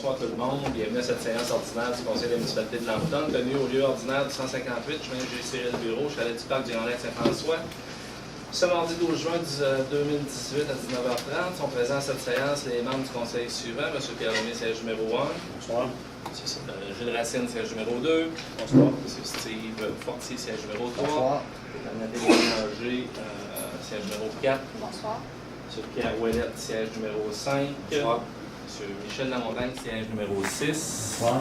bonsoir tout le monde. Bienvenue à cette séance ordinaire du Conseil de la municipalité de Lambton, tenue au lieu ordinaire du 158, chemin G. Bureau, chalet du parc du Grand Lac Saint-François. Ce mardi 12 juin 2018 à 19h30 sont présents à cette séance les membres du Conseil suivant, M. Pierre Lemay, siège numéro 1. Bonsoir. M. Gilles Racine, siège numéro 2. Bonsoir. M. Steve Fortier, siège numéro 3. Bonsoir. Mme Nathalie Bélanger, siège numéro 4. Bonsoir. M. Pierre Ouellette, siège numéro 5. Bonsoir. M. Michel Lamontagne, siège numéro 6. Bonsoir.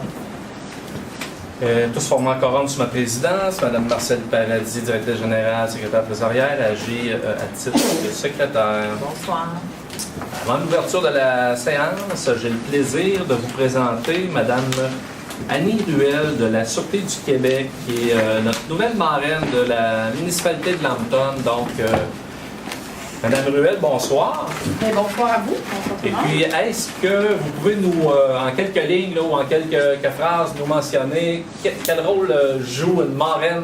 Tous formant quorum sous ma présidence, Mme Marcelle Paradis, directrice générale, secrétaire trésorière, agit à titre de secrétaire. Bonsoir. Avant l'ouverture de la séance, j'ai le plaisir de vous présenter Mme Annie Ruel de la Sûreté du Québec, qui est notre nouvelle marraine de la municipalité de Lambton. Donc, Madame Ruel, bonsoir. Bien, bonsoir à vous. Bonsoir Et puis, est-ce que vous pouvez nous, en quelques lignes là, ou en quelques phrases, nous mentionner quel rôle joue une marraine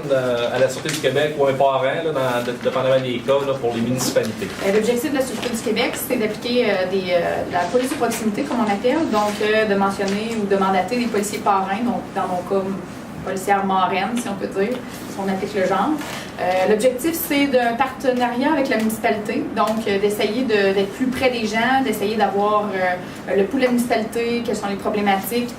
à la Sûreté du Québec ou un parrain, là, dépendamment des cas, là, pour les municipalités? L'objectif de la Sûreté du Québec, c'est d'appliquer la police de proximité, comme on appelle, donc de mentionner ou de mandater des policiers parrains, donc dans mon cas, policière marraine, si on peut dire, si on applique le genre. L'objectif, c'est d'un partenariat avec la municipalité, donc d'essayer d'être plus près des gens, d'essayer d'avoir le pouls de la municipalité, quelles sont les problématiques,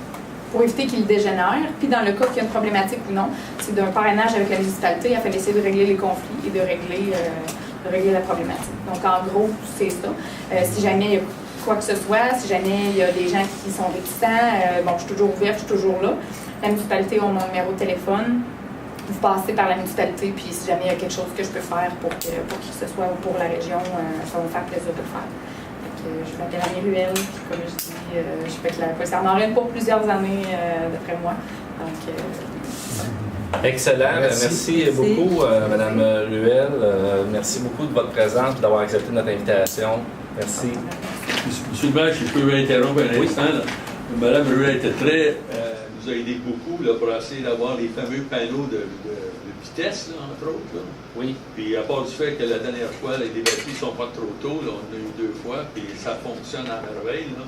pour éviter qu'ils dégénèrent. Puis dans le cas qu'il y a une problématique ou non, c'est d'un parrainage avec la municipalité afin d'essayer de régler les conflits et de régler la problématique. Donc en gros, c'est ça. Si jamais il y a quoi que ce soit, si jamais il y a des gens qui sont réticents, bon, je suis toujours ouverte, je suis toujours là. La municipalité a mon numéro de téléphone. Vous passez par la municipalité, puis si jamais il y a quelque chose que je peux faire pour qui que ce soit ou pour la région, ça va me faire plaisir de le faire. Donc, je m'appelle Annie Ruel, puis comme je dis, je fais la policière marraine pour plusieurs années d'après moi. Donc, excellent. Merci beaucoup, Mme Ruel. Merci beaucoup de votre présence et d'avoir accepté notre invitation. Merci. Monsieur le maire, si je peux m'interrompre un instant. Mme Ruel était très... nous a aidé beaucoup là, pour essayer d'avoir les fameux panneaux de vitesse, là, entre autres. Là. Oui. Puis à part du fait que la dernière fois, les batteries ne sont pas trop tôt, là, on a eu 2 fois, puis ça fonctionne à merveille. Là.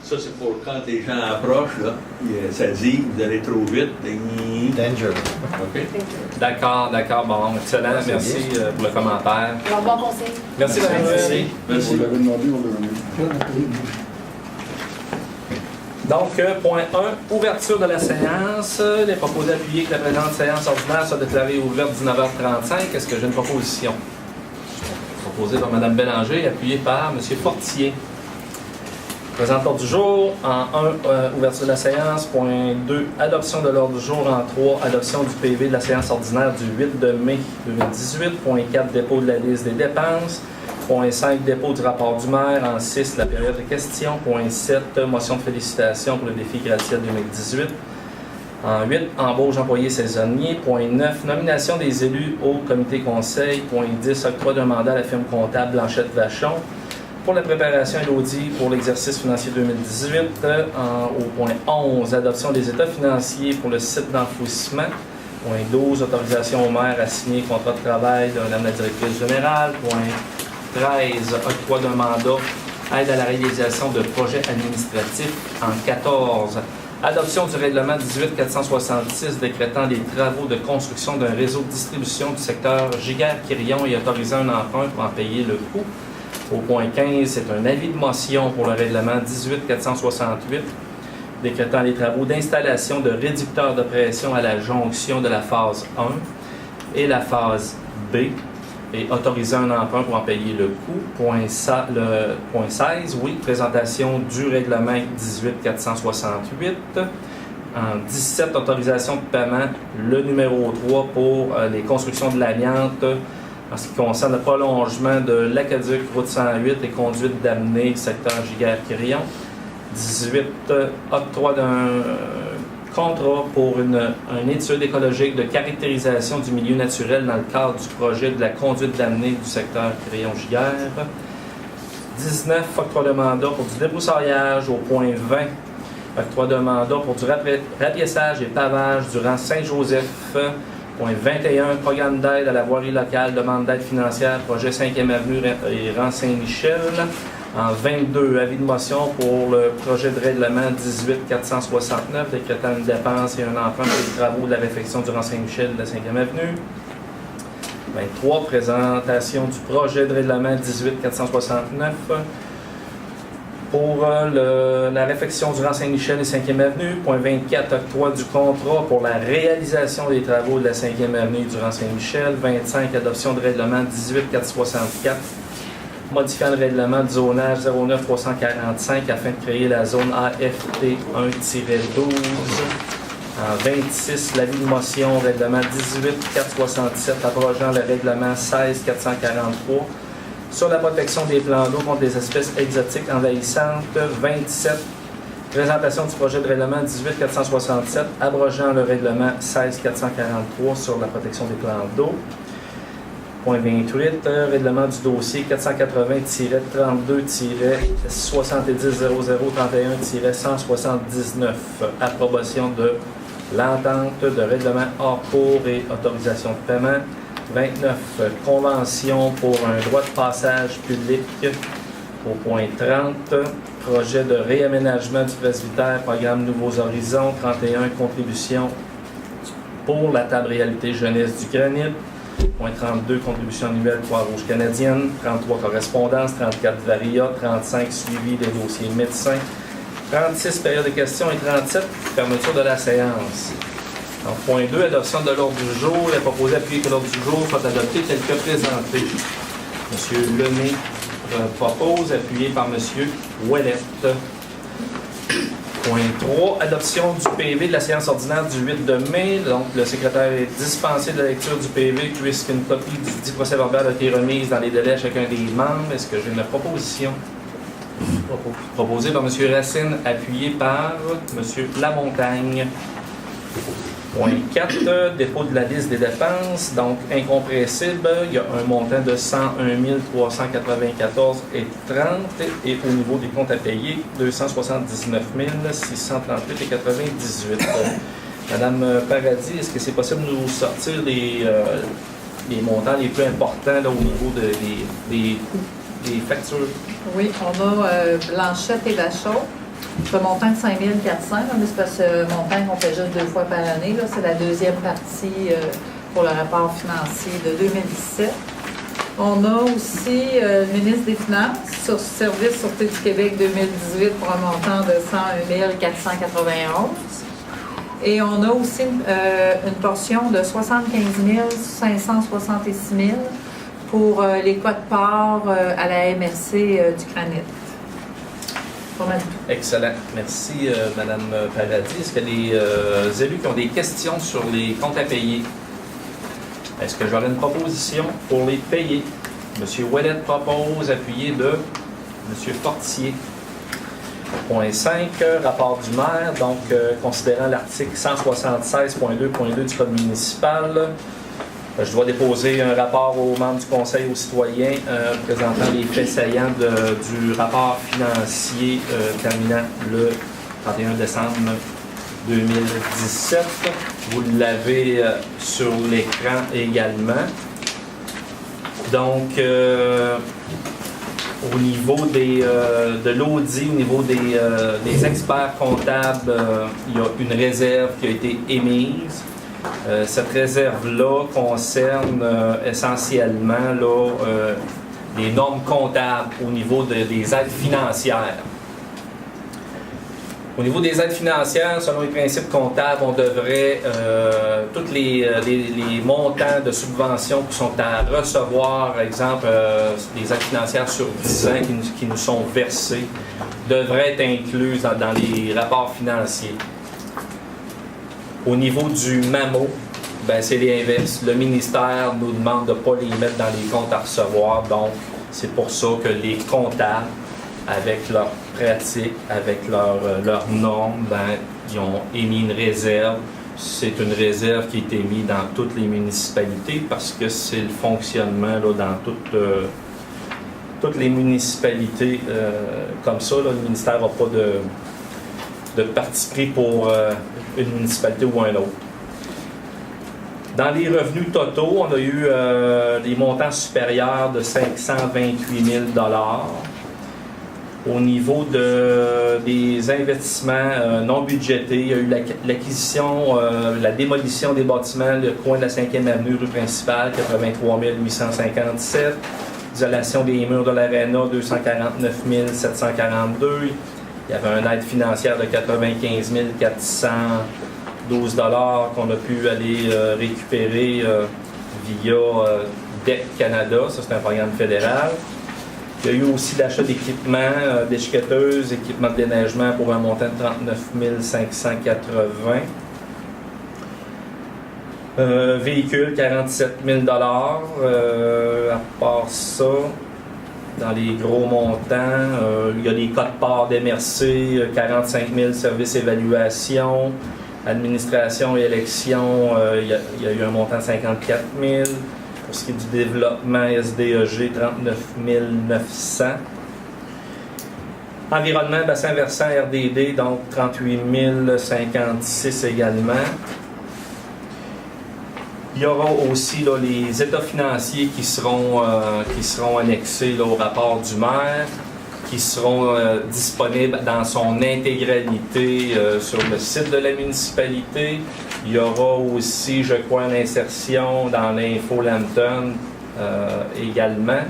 Ça, c'est pour quand les gens approchent, là, ça dit, vous allez trop vite. Danger. OK. D'accord. Bon, excellent. Merci pour le commentaire. alors, bon conseil. Merci, Mme Ruel. Merci. Vous l'avez demandé, on l'a remis. Donc, point 1, ouverture de la séance. Il est proposé d'appuyer que la présente séance ordinaire soit déclarée ouverte 19h35. Est-ce que j'ai une proposition? Proposée par Mme Bélanger, appuyée par M. Fortier. Présent ordre du jour. En 1, ouverture de la séance. Point 2, adoption de l'ordre du jour. En 3, adoption du PV de la séance ordinaire du 8 de mai 2018. Point 4, dépôt de la liste des dépenses. Point 5, dépôt du rapport du maire. En 6, la période de questions. Point 7, motion de félicitations pour le défi gratte-ciel 2018. En 8, embauche employés saisonniers. Point 9, nomination des élus au comité conseil. Point 10, octroi d'un mandat à la firme comptable Blanchette Vachon pour la préparation et l'audit pour l'exercice financier 2018. Au point 11, adoption des états financiers pour le site d'enfouissement. Point 12, autorisation au maire à signer contrat de travail de Mme la directrice générale. Point 13, octroi d'un mandat, aide à la réalisation de projets administratifs. En 14, adoption du règlement 18-466 décrétant les travaux de construction d'un réseau de distribution du secteur Giguère-Quirion et autorisant un emprunt pour en payer le coût. Au point 15, c'est un avis de motion pour le règlement 18-468 décrétant les travaux d'installation de réducteurs de pression à la jonction de la phase 1 et la phase B. Et autoriser un emprunt pour en payer le coût. Point 16, oui, présentation du règlement 18-468. En 17, autorisation de paiement, le numéro 3 pour les constructions de l'amiante en ce qui concerne le prolongement de l'Aqueduc, route 108 et conduite d'amener, secteur Giguère-Quirion. 18, octroi d'un contrat pour une étude écologique de caractérisation du milieu naturel dans le cadre du projet de la conduite d'amener du secteur Quirion-Giguère. 19, octroi de mandat pour du débroussaillage. Au point 20, octroi de mandat pour du rapiessage et pavage du rang Saint-Joseph. Point 21, programme d'aide à la voirie locale, demande d'aide financière, projet 5e Avenue et rang Saint-Michel. En 22, avis de motion pour le projet de règlement 18-469 décrétant une dépense et un emprunt pour les travaux de la réfection du rang Saint-Michel de la 5e Avenue. 23, présentation du projet de règlement 18-469 pour la réfection du rang Saint-Michel et 5e Avenue. Point 24, octroi du contrat pour la réalisation des travaux de la 5e Avenue du rang Saint-Michel. 25, adoption de règlement 18-464 modifiant le règlement du zonage 09-345 afin de créer la zone AFT 1-12. En 26, l'avis de motion, règlement 18-467 abrogeant le règlement 16-443 sur la protection des plans d'eau contre les espèces exotiques envahissantes. 27, présentation du projet de règlement 18-467 abrogeant le règlement 16-443 sur la protection des plans d'eau. Point 28, règlement du dossier 480-32-700031-179, approbation de l'entente de règlement hors cours et autorisation de paiement. 29, convention pour un droit de passage public. Au point 30, projet de réaménagement du presbytère, programme Nouveaux Horizons. 31, contribution pour la table réalité jeunesse du granit. Point 32, contribution annuelle Croix-Rouge canadienne. 33, correspondance. 34, varia. 35, suivi des dossiers médecins. 36, période de questions. Et 37, fermeture de la séance. En point 2, adoption de l'ordre du jour. Il est proposé d'appuyer que l'ordre du jour soit adopté tel que présenté. M. Lemay propose, appuyé par M. Ouellette. Point 3, adoption du PV de la séance ordinaire du 8 de mai. Donc, le secrétaire est dispensé de la lecture du PV puisqu'une copie du dit procès-verbal a été remise dans les délais à chacun des membres. Est-ce que j'ai une proposition? Proposée par M. Racine, appuyée par M. Lamontagne. Point 4, dépôt de la liste des dépenses, donc incompressible, il y a un montant de 101 394,30 et au niveau des comptes à payer, 279 638,98. Madame Paradis, est-ce que c'est possible de nous sortir les montants les plus importants là, au niveau des factures? Oui, on a Blanchette et Vachon. Ce montant de 5 400, mais c'est parce que ce montant qu'on fait juste 2 fois par année. Là, c'est la deuxième partie pour le rapport financier de 2017. On a aussi le ministre des Finances sur Service Sûreté du Québec 2018 pour un montant de 101 491. Et on a aussi une portion de 75 566 000 pour les quotes-parts à la MRC du Granit. Excellent. Merci, Mme Paradis. Est-ce qu'il y a des élus qui ont des questions sur les comptes à payer? Est-ce que j'aurais une proposition pour les payer? M. Ouellette propose, appuyé de M. Fortier. Point 5, rapport du maire. Donc, considérant l'article 176.2.2 du Code municipal, je dois déposer un rapport aux membres du Conseil aux citoyens présentant les faits saillants du rapport financier terminant le 31 décembre 2017. Vous l'avez sur l'écran également. Donc, au niveau de l'audit, au niveau des experts comptables, il y a une réserve qui a été émise. Cette réserve-là concerne essentiellement les normes comptables au niveau des aides financières. Au niveau des aides financières, selon les principes comptables, on devrait tous les montants de subventions qui sont à recevoir, par exemple, des aides financières sur 10 ans qui nous sont versées, devraient être incluses dans les rapports financiers. Au niveau du MAMO, ben c'est l'inverse. Le ministère nous demande de ne pas les mettre dans les comptes à recevoir. Donc, c'est pour ça que les comptables, avec leurs pratiques, avec leurs normes, ben, ils ont émis une réserve. C'est une réserve qui est émise dans toutes les municipalités parce que c'est le fonctionnement là, dans toutes les municipalités comme ça. Là, le ministère n'a pas de parti pris pour une municipalité ou un autre. Dans les revenus totaux, on a eu des montants supérieurs de 528 000 $. Au niveau des investissements non budgétés, il y a eu l'acquisition, la démolition des bâtiments, le coin de la 5e avenue, rue principale, 83 857. Isolation des murs de l'aréna, 249 742. Il y avait une aide financière de 95 412 $ qu'on a pu aller récupérer via DEC Canada. Ça, c'est un programme fédéral. Il y a eu aussi l'achat d'équipements, d'échiqueteuses, équipements de déneigement pour un montant de 39 580. Véhicules, 47 000 $. À part ça, dans les gros montants, il y a des codes-parts d'MRC, 45 000 services évaluation, administration et élection, il y a eu un montant de 54 000. Pour ce qui est du développement SDEG, 39 900. Environnement, bassin versant RDD, donc 38 056 également. Il y aura aussi là, les états financiers qui seront annexés là, au rapport du maire, qui seront disponibles dans son intégralité sur le site de la municipalité. Il y aura aussi, je crois, une insertion dans l'Info Lambton également.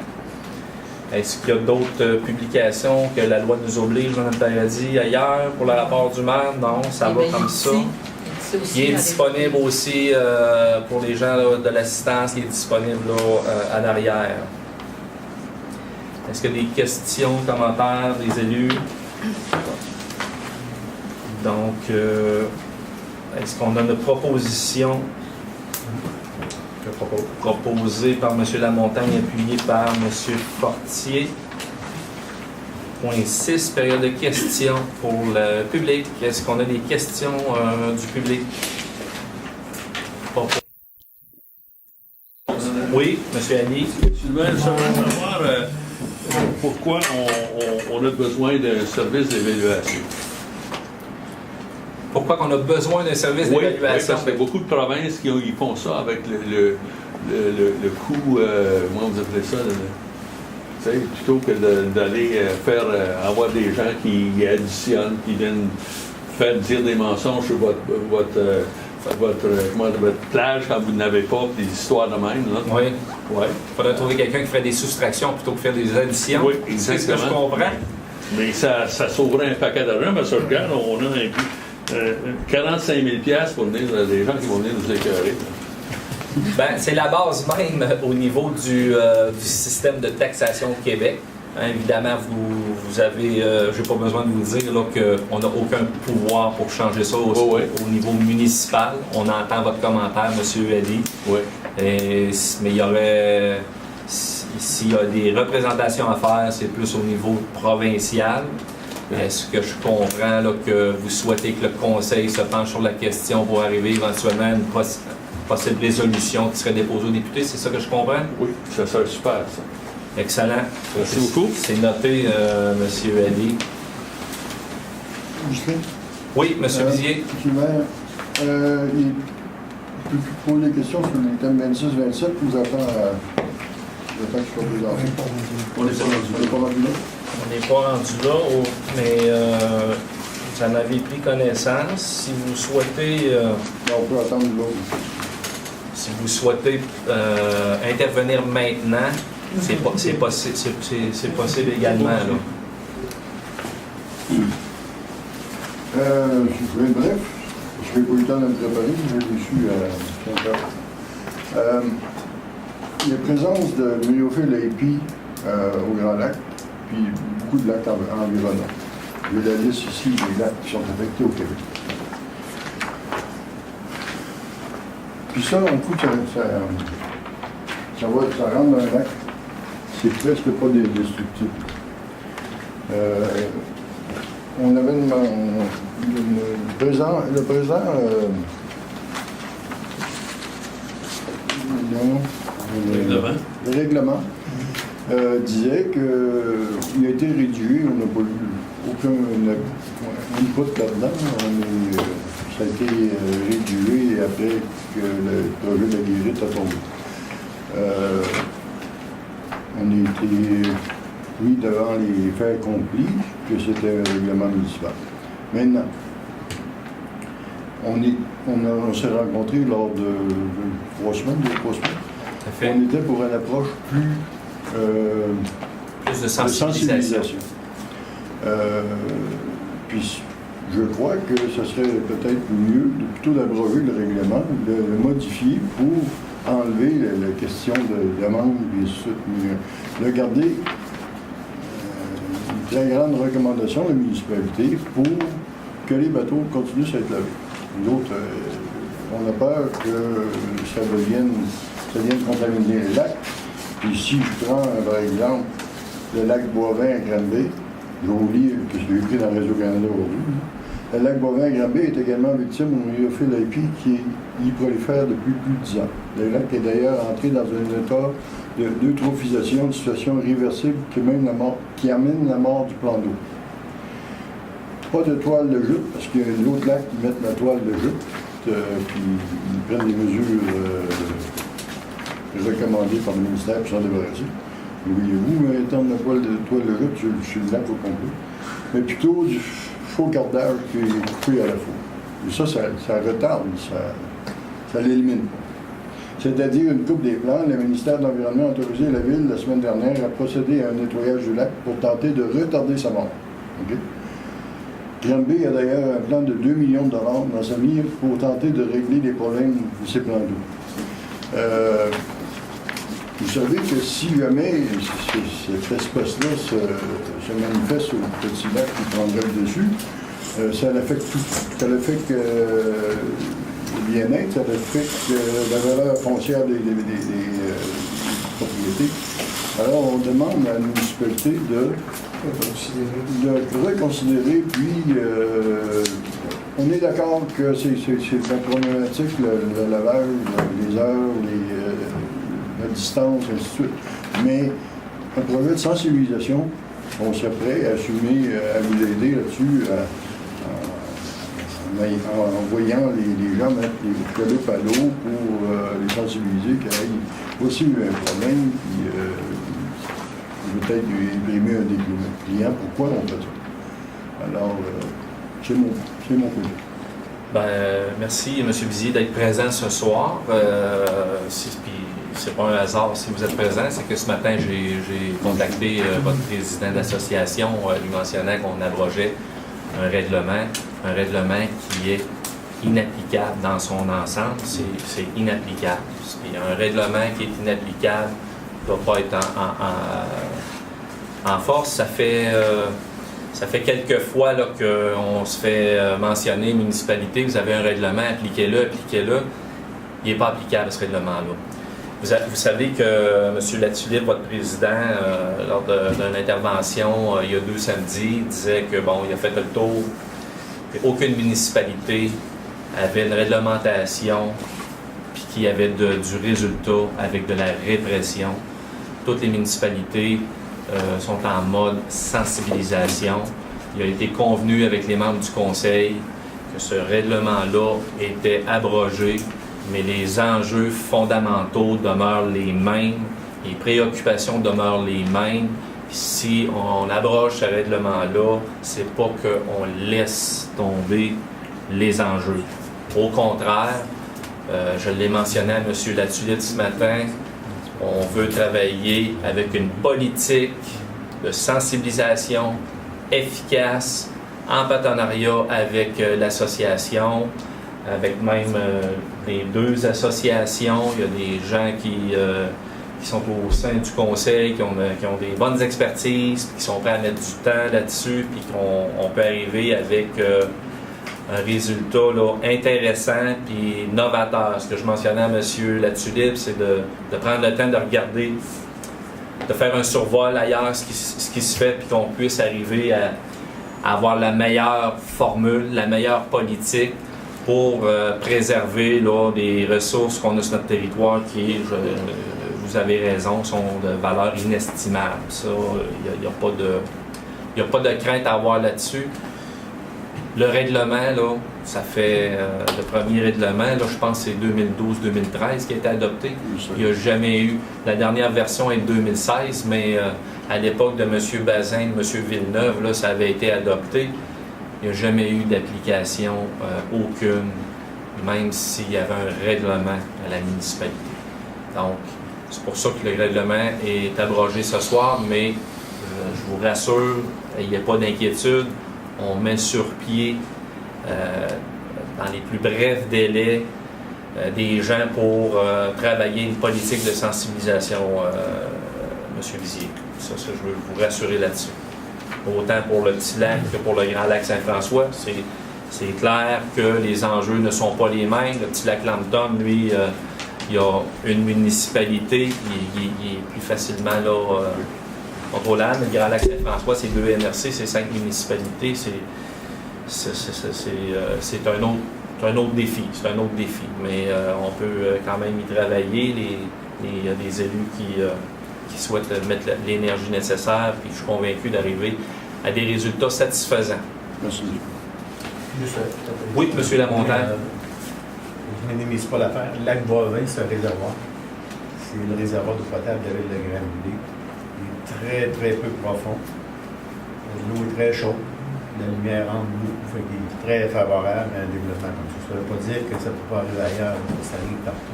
Est-ce qu'il y a d'autres publications que la loi nous oblige, Mme Paradis, ailleurs pour le rapport du maire? Non, ça va comme ça. Il est disponible aussi pour les gens là, de l'assistance, il est disponible là, à l'arrière. Est-ce qu'il y a des questions, commentaires des élus? Donc, est-ce qu'on a une proposition proposée par M. Lamontagne, appuyée par M. Fortier? Point 6, période de questions pour le public. Est-ce qu'on a des questions du public? Oui, M. Ali. Sylvain, j'aimerais savoir pourquoi on a besoin d'un service d'évaluation. Pourquoi on a besoin d'un service d'évaluation? Oui, parce qu'il y a beaucoup de provinces qui font ça avec le coût, comment vous appelez ça, plutôt que d'aller avoir des gens qui additionnent, qui viennent faire dire des mensonges sur votre plage quand vous n'avez pas, des histoires de même. Là. Oui. Ouais. Il faudrait trouver quelqu'un qui ferait des soustractions plutôt que faire des additions. Oui, c'est ce que je comprends. Mais ça sauverait un paquet d'argent, parce que regarde, on a 45 000 pour venir, des gens qui vont venir nous écœurer. Ben, c'est la base même au niveau du système de taxation au Québec. Hein, évidemment, vous avez, j'ai pas besoin de vous dire là, qu'on n'a aucun pouvoir pour changer ça au niveau municipal. On entend votre commentaire, M. Ali. Oui. Mais il y aurait, s'il y a des représentations à faire, c'est plus au niveau provincial. Est-ce que je comprends là, que vous souhaitez que le conseil se penche sur la question pour arriver éventuellement à une possible résolution qui serait déposée aux députés? C'est ça que je comprends? Oui, ça serait super, ça. Excellent. Merci beaucoup. C'est noté, M. Ali. Oui, M. Vizier. Je peux poser des questions sur les thèmes 26-27 ou j'attends que je sois présenté? On n'est pas rendu là? On n'est pas rendu là, mais vous en avez pris connaissance. Si vous souhaitez... On peut attendre l'autre. Si vous souhaitez intervenir maintenant, c'est possible également. Là. Je vais être bref. Je n'ai pas eu le temps de me préparer, je l'ai su à 5 heures. Il y a présence de myophiles épis au Grand Lac, puis beaucoup de lacs environnants. J'ai la liste ici des lacs qui sont affectés au Québec. Puis ça, un coup, ça rentre dans un lac. C'est presque pas destructible. On avait le présent le règlement disait qu'il a été réduit, on n'a pas eu aucun input là-dedans. Ça a été réduit après que le projet de la guérite a tombé. On a été mis devant les faits accomplis que c'était un règlement municipal. Maintenant, on s'est rencontrés lors de 3 semaines, 2-3 semaines. Tout à fait. On était pour une approche plus Plus de sensibilisation. Puis je crois que ce serait peut-être mieux plutôt d'abroger le règlement, de le modifier pour enlever la question de demande et de garder une très grande recommandation de la municipalité pour que les bateaux continuent à être lavés. Nous autres, on a peur que ça vienne contaminer les lacs. Puis si je prends, par exemple, le lac Boivin à Granby, je vais vous lire que je l'ai écrit dans Réseau Canada aujourd'hui. Le lac Boivin à Granby est également victime au myophile IP qui y prolifère depuis plus de 10 ans. Le lac est d'ailleurs entré dans un état d'eutrophisation, une situation irréversible qui amène la mort du plan d'eau. Pas de toile de jute, parce qu'il y a un autre lac qui met la toile de jute, puis ils prennent des mesures recommandées par le ministère pour s'en débarrasser. Voyez-vous, étendre la toile de jute sur le lac au complet. Mais plutôt du faux cordage qui est coupé à la fois. Et ça retarde, ça l'élimine pas. C'est-à-dire une coupe des plans, le ministère de l'Environnement a autorisé la ville la semaine dernière à procéder à un nettoyage du lac pour tenter de retarder sa mort. Okay? Granby a d'ailleurs un plan de 2 millions de dollars dans sa mire pour tenter de régler les problèmes de ces plans d'eau. Vous savez que si jamais cet espace-là se manifeste au petit lac qui prendrait le dessus, ça l'affecte tout. Ça l'affecte le bien-être, ça affecte la valeur foncière des propriétés. Alors on demande à la municipalité de reconsidérer, puis on est d'accord que c'est la problématique, le lavage, les heures, la distance, ainsi de suite. Mais un projet de sensibilisation, on serait prêt à assumer, à vous aider là-dessus, en voyant les gens mettre les calepes à l'eau pour les sensibiliser qu'il y a aussi eu un problème, puis peut-être imprimer un des clients. Pourquoi on fait ça? Alors, c'est mon côté. Ben, merci, M. Bizier, d'être présent ce soir. Puis c'est pas un hasard si vous êtes présent, c'est que ce matin, j'ai contacté votre président d'association, lui mentionnant qu'on abrogeait un règlement qui est inapplicable dans son ensemble. C'est inapplicable. Et un règlement qui est inapplicable ne doit pas être en force. Ça fait quelques fois qu'on se fait mentionner, municipalité, vous avez un règlement, appliquez-le. Il n'est pas applicable, ce règlement-là. Vous savez que M. Latulippe, votre président, lors d'une intervention il y a 2 samedis, disait que il a fait le tour, qu'aucune municipalité avait une réglementation puis qu'il y avait du résultat avec de la répression. Toutes les municipalités sont en mode sensibilisation. Il a été convenu avec les membres du conseil que ce règlement-là était abrogé, mais les enjeux fondamentaux demeurent les mêmes, les préoccupations demeurent les mêmes. Puis si on abroge ce règlement-là, c'est pas qu'on laisse tomber les enjeux. Au contraire, je l'ai mentionné à M. Latulippe ce matin, on veut travailler avec une politique de sensibilisation efficace, en partenariat avec l'association, avec même les 2 associations. Il y a des gens qui sont au sein du conseil, qui ont des bonnes expertises, qui sont prêts à mettre du temps là-dessus, puis qu'on peut arriver avec un résultat là, intéressant puis novateur. Ce que je mentionnais à M. Latulippe, c'est de prendre le temps de regarder, de faire un survol ailleurs, ce qui se fait, puis qu'on puisse arriver à avoir la meilleure formule, la meilleure politique pour préserver là, les ressources qu'on a sur notre territoire qui, vous avez raison, sont de valeur inestimable. Ça, il n'y a pas de crainte à avoir là-dessus. Le règlement, là, ça fait le premier règlement, là, je pense que c'est 2012-2013 qui a été adopté. Il n'y a jamais eu. La dernière version est de 2016, mais à l'époque de M. Bazin, de M. Villeneuve, là, ça avait été adopté. Il n'y a jamais eu d'application, aucune, même s'il y avait un règlement à la municipalité. Donc, c'est pour ça que le règlement est abrogé ce soir, mais je vous rassure, il n'y a pas d'inquiétude. On met sur pied, dans les plus brefs délais, des gens pour travailler une politique de sensibilisation, M. Vizier. Ça, je veux vous rassurer là-dessus. Autant pour le Petit Lac que pour le Grand Lac Saint-François, c'est clair que les enjeux ne sont pas les mêmes. Le Petit Lac Lambton, lui, il y a une municipalité, il est plus facilement là, contrôlable. Le Grand Lac Saint-François, c'est 2 NRC, c'est 5 municipalités. C'est un autre défi. C'est un autre défi. Mais on peut quand même y travailler. Il y a des élus qui souhaitent mettre l'énergie nécessaire, puis je suis convaincu d'arriver à des résultats satisfaisants. Merci. Oui, M. Lamontagne. Je ne minimise pas l'affaire. Le lac Boivin, c'est un réservoir. C'est le réservoir d'eau potable de la ville de Granby. Il est très, très peu profond. L'eau est très chaude. La lumière rentre beaucoup. Fait qu'il est très favorable à un développement comme ça. Ça ne veut pas dire que ça ne peut pas arriver ailleurs. Ça arrive partout.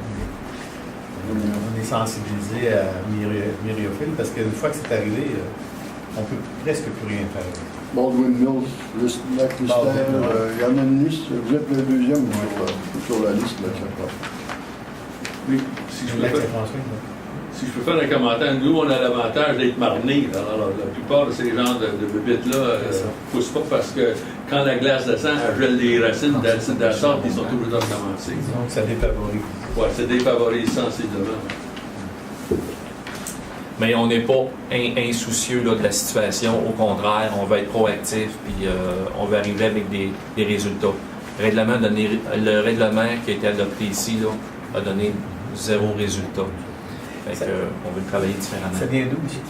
Mais on est sensibilisé à myriophiles parce qu'une fois que c'est arrivé, on ne peut presque plus rien faire. Baldwin Mills, lac Lister, il y en a une liste. Vous êtes le deuxième sur la liste, là, ça passe. Oui, si je peux faire un commentaire, nous, on a l'avantage d'être marnés. Alors, la plupart de ces genres de bébites-là ne poussent pas parce que quand la glace descend, elle gèle les racines de la sorte, ils sont obligés de recommencer. Donc, ça défavorise. Oui, ça défavorise sensiblement. Mais on n'est pas insoucieux là, de la situation. Au contraire, on va être proactif puis on va arriver avec des résultats. Le règlement qui a été adopté ici là, a donné 0 résultat. Fait que, on veut travailler différemment. Ça vient d'où, ici?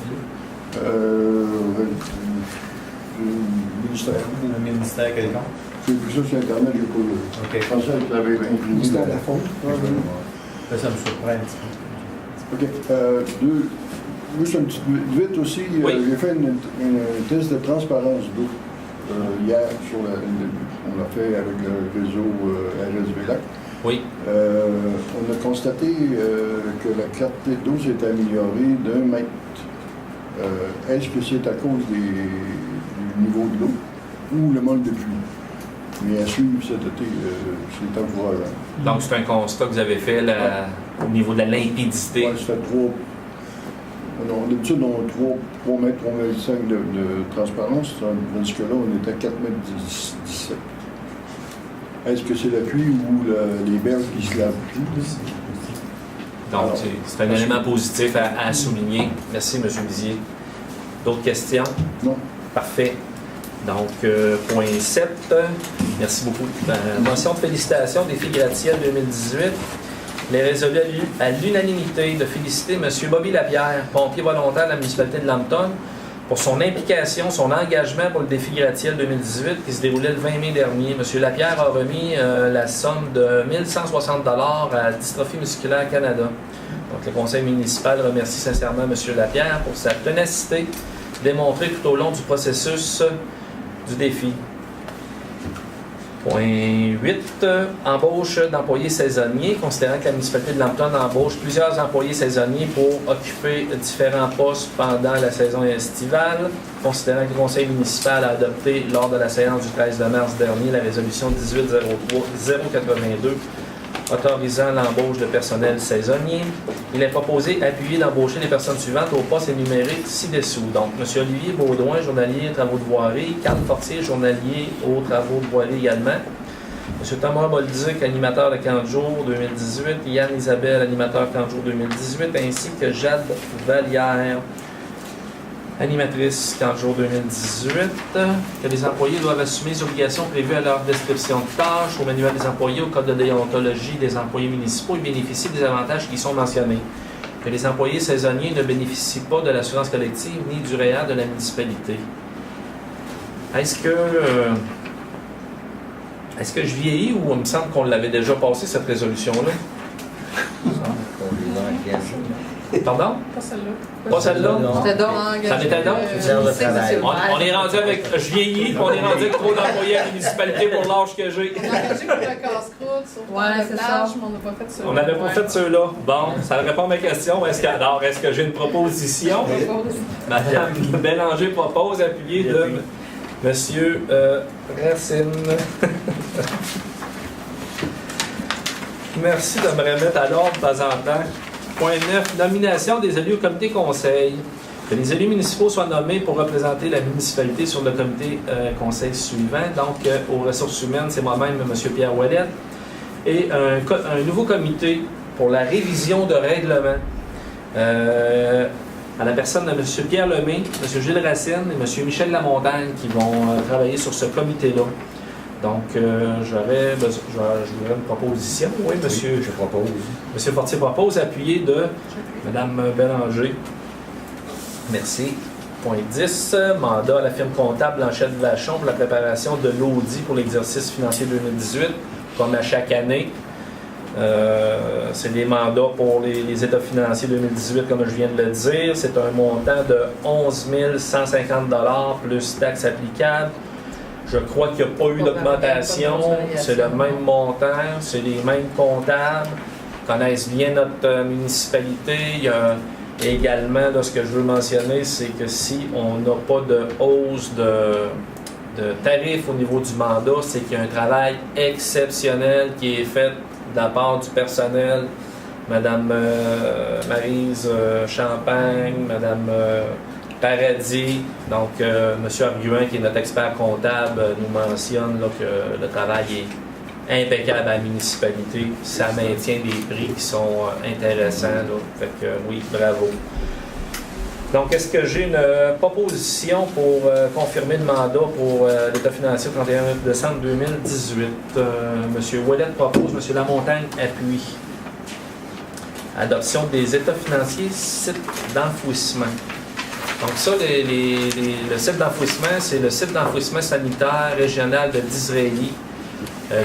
Ministère. Un ministère quelconque? J'ai vu ça sur Internet, j'ai pas vu. OK. Je pensais que l'avait imprimé. Ministère de la faune. Ça me surprend un petit peu. OK. Juste un petit peu vite aussi, Oui. j'ai fait une test de transparence d'eau hier sur on l'a fait avec le réseau RSV-Lac. Oui. On a constaté que la clarté d'eau s'est améliorée d'1 mètre. Est-ce que c'est à cause du niveau de l'eau ou le manque de pluie? Mais à suivre cet été, c'est encourageant. Donc, c'est un constat que vous avez fait au niveau de la limpidité. Ouais, ça fait 3. D'habitude, on a 3 mètres, 3 mètres 5 de transparence, tandis que là, on était à 4 mètres 17. Est-ce que c'est la pluie ou les berges qui se lavent plus? Donc, c'est un élément positif à souligner. Merci, M. Vizier. D'autres questions? Non. Parfait. Donc, point 7. Merci beaucoup. Mention de félicitations des filles gratte-ciel 2018. Il est résolu à l'unanimité de féliciter M. Bobby Lapierre, pompier volontaire de la municipalité de Lambton, pour son implication, son engagement pour le défi gratte-ciel 2018 qui se déroulait le 20 mai dernier. M. Lapierre a remis la somme de 1 160 $ à Dystrophie musculaire Canada. Donc, le conseil municipal remercie sincèrement M. Lapierre pour sa ténacité démontrée tout au long du processus du défi. Point 8. Embauche d'employés saisonniers. Considérant que la municipalité de Lambton embauche plusieurs employés saisonniers pour occuper différents postes pendant la saison estivale, considérant que le conseil municipal a adopté lors de la séance du 13 mars dernier la résolution 1803-082 autorisant l'embauche de personnel saisonnier, il est proposé appuyer d'embaucher les personnes suivantes aux postes énumérés ci-dessous. Donc, M. Olivier Baudouin, journalier travaux de voirie, Carl Fortier, journalier aux travaux de voirie également, M. Thomas Bolduc, animateur de camp de jour 2018, Yann Isabelle, animateur camp de jour 2018, ainsi que Jade Vallière, animatrice camp de jour 2018, que les employés doivent assumer les obligations prévues à leur description de tâches, au manuel des employés, au code de déontologie des employés municipaux et bénéficient des avantages qui sont mentionnés. Que les employés saisonniers ne bénéficient pas de l'assurance collective ni du REER de la municipalité. Est-ce que je vieillis ou il me semble qu'on l'avait déjà passé cette résolution-là? Pardon? Pas celle-là. Pas celle-là? C'était donc Ça n'était donc? On est rendu avec. Je vieillis, puis on est rendu avec trop d'employés à la municipalité pour l'âge que j'ai. On a engagé pour le casse-croûte sur Ouais, le c'est plage, ça. mais on n'a pas fait ça. On n'avait pas fait ceux-là. Bon, ça répond à ma question. Est-ce que j'ai une proposition? Madame Bélanger propose, appuyé de Monsieur Racine. Merci de me remettre à l'ordre de temps en temps. Point 9. Nomination des élus au comité conseil. Que les élus municipaux soient nommés pour représenter la municipalité sur le comité conseil suivant. Donc, aux ressources humaines, c'est moi-même, M. Pierre Ouellette. Et un nouveau comité pour la révision de règlement. À la personne de M. Pierre Lemay, M. Gilles Racine et M. Michel Lamontagne qui vont travailler sur ce comité-là. Donc, j'aurais une proposition. Oui, monsieur. Je propose. M. Fortier propose, appuyé de Mme Bélanger. Merci. Point 10. Mandat à la firme comptable Blanchette Vachon pour la préparation de l'audit pour l'exercice financier 2018, comme à chaque année. C'est des mandats pour les états financiers 2018, comme je viens de le dire. C'est un montant de 11 150 $ plus taxes applicables. Je crois qu'il n'y a pas eu d'augmentation. C'est le même montant, c'est les mêmes comptables, connaissent bien notre municipalité. Il y a également, là, ce que je veux mentionner, c'est que si on n'a pas de hausse de tarifs au niveau du mandat, c'est qu'il y a un travail exceptionnel qui est fait de la part du personnel. Madame Maryse Champagne, Madame Paradis, donc M. Arguin, qui est notre expert comptable, nous mentionne là, que le travail est impeccable à la municipalité. Ça maintient des prix qui sont intéressants. Là. Fait que oui, bravo. Donc, est-ce que j'ai une proposition pour confirmer le mandat pour l'état financier au 31 décembre 2018? M. Ouellette propose, M. Lamontagne appuie. Adoption des états financiers, site d'enfouissement. Donc ça, le site d'enfouissement, c'est le site d'enfouissement sanitaire régional de Disraeli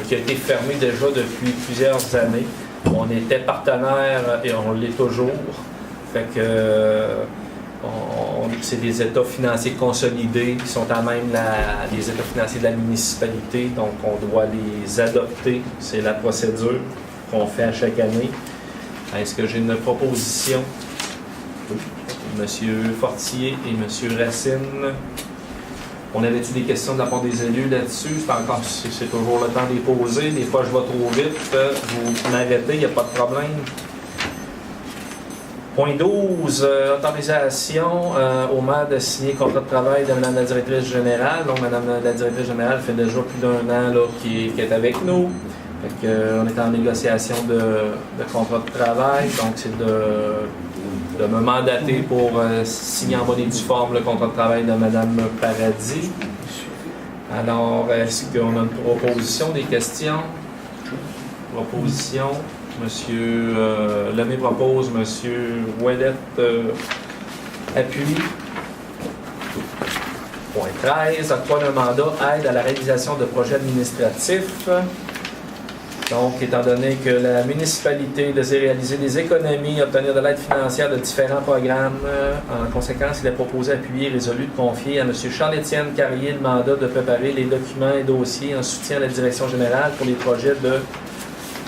qui a été fermé déjà depuis plusieurs années. On était partenaire et on l'est toujours. Fait que c'est des états financiers consolidés qui sont à même les états financiers de la municipalité, donc on doit les adopter. C'est la procédure qu'on fait à chaque année. Est-ce que j'ai une proposition? Monsieur Fortier et Monsieur Racine. On avait-tu des questions de la part des élus là-dessus? C'est toujours le temps de les poser. Des fois, je vais trop vite. Vous m'arrêtez, il n'y a pas de problème. Point 12, autorisation au maire de signer contrat de travail de Mme la directrice générale. Donc, Mme la directrice générale fait déjà plus d'un an qui est avec nous. Fait que, on est en négociation de contrat de travail. Donc, c'est de me mandater pour signer en bonne et due forme le contrat de travail de Mme Paradis. Alors, est-ce qu'on a une proposition, des questions? Proposition. Monsieur Lemay propose, Monsieur Ouellette appuie. Point 13. Octroi d'un mandat, aide à la réalisation de projets administratifs. Donc, étant donné que la municipalité désire réaliser des économies, obtenir de l'aide financière de différents programmes, en conséquence, il est proposé, appuyé et résolu de confier à M. Charles-Étienne Carrier le mandat de préparer les documents et dossiers en soutien à la direction générale pour les projets de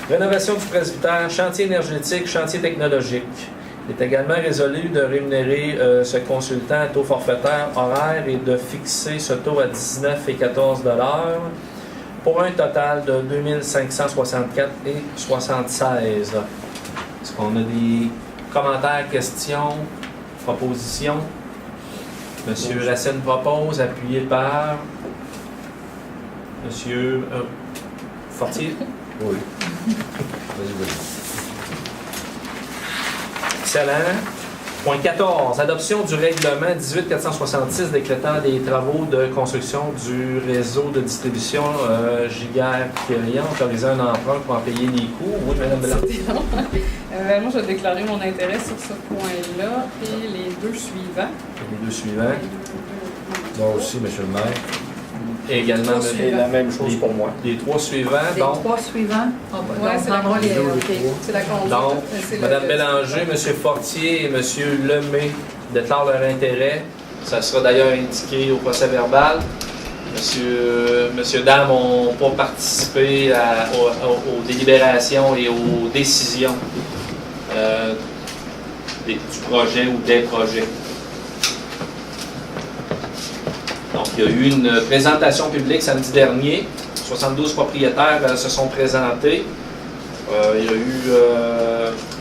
rénovation du presbytère, chantier énergétique, chantier technologique. Il est également résolu de rémunérer ce consultant à taux forfaitaire horaire et de fixer ce taux à 19 et 14 $ pour un total de 2564 et 76. Est-ce qu'on a des commentaires, questions, propositions? Monsieur Racine propose, appuyé par Monsieur Fortier. Oui. Vas-y. Excellent. Point 14. Adoption du règlement 18466 décrétant des travaux de construction du réseau de distribution Giguère-Quérien, autorisant un emprunt pour en payer les coûts. Oui, Mme Bélanger. C'était long. Moi, je vais déclarer mon intérêt sur ce point-là et les deux suivants. Les deux suivants. Moi aussi, M. le maire. également Trois C'est la même chose pour moi. les 3 suivants. Les Donc, 3 suivants, Ouais, c'est la conduite. OK. C'est la conduite. donc C'est le- Mme Bélanger, M. Fortier et M. Lemay déclarent leur intérêt. Ça sera d'ailleurs indiqué au procès verbal. Monsieur Dame n'ont pas participé aux délibérations et aux décisions du projet ou des projets. Donc, il y a eu une présentation publique samedi dernier. 72 propriétaires se sont présentés. Il y a eu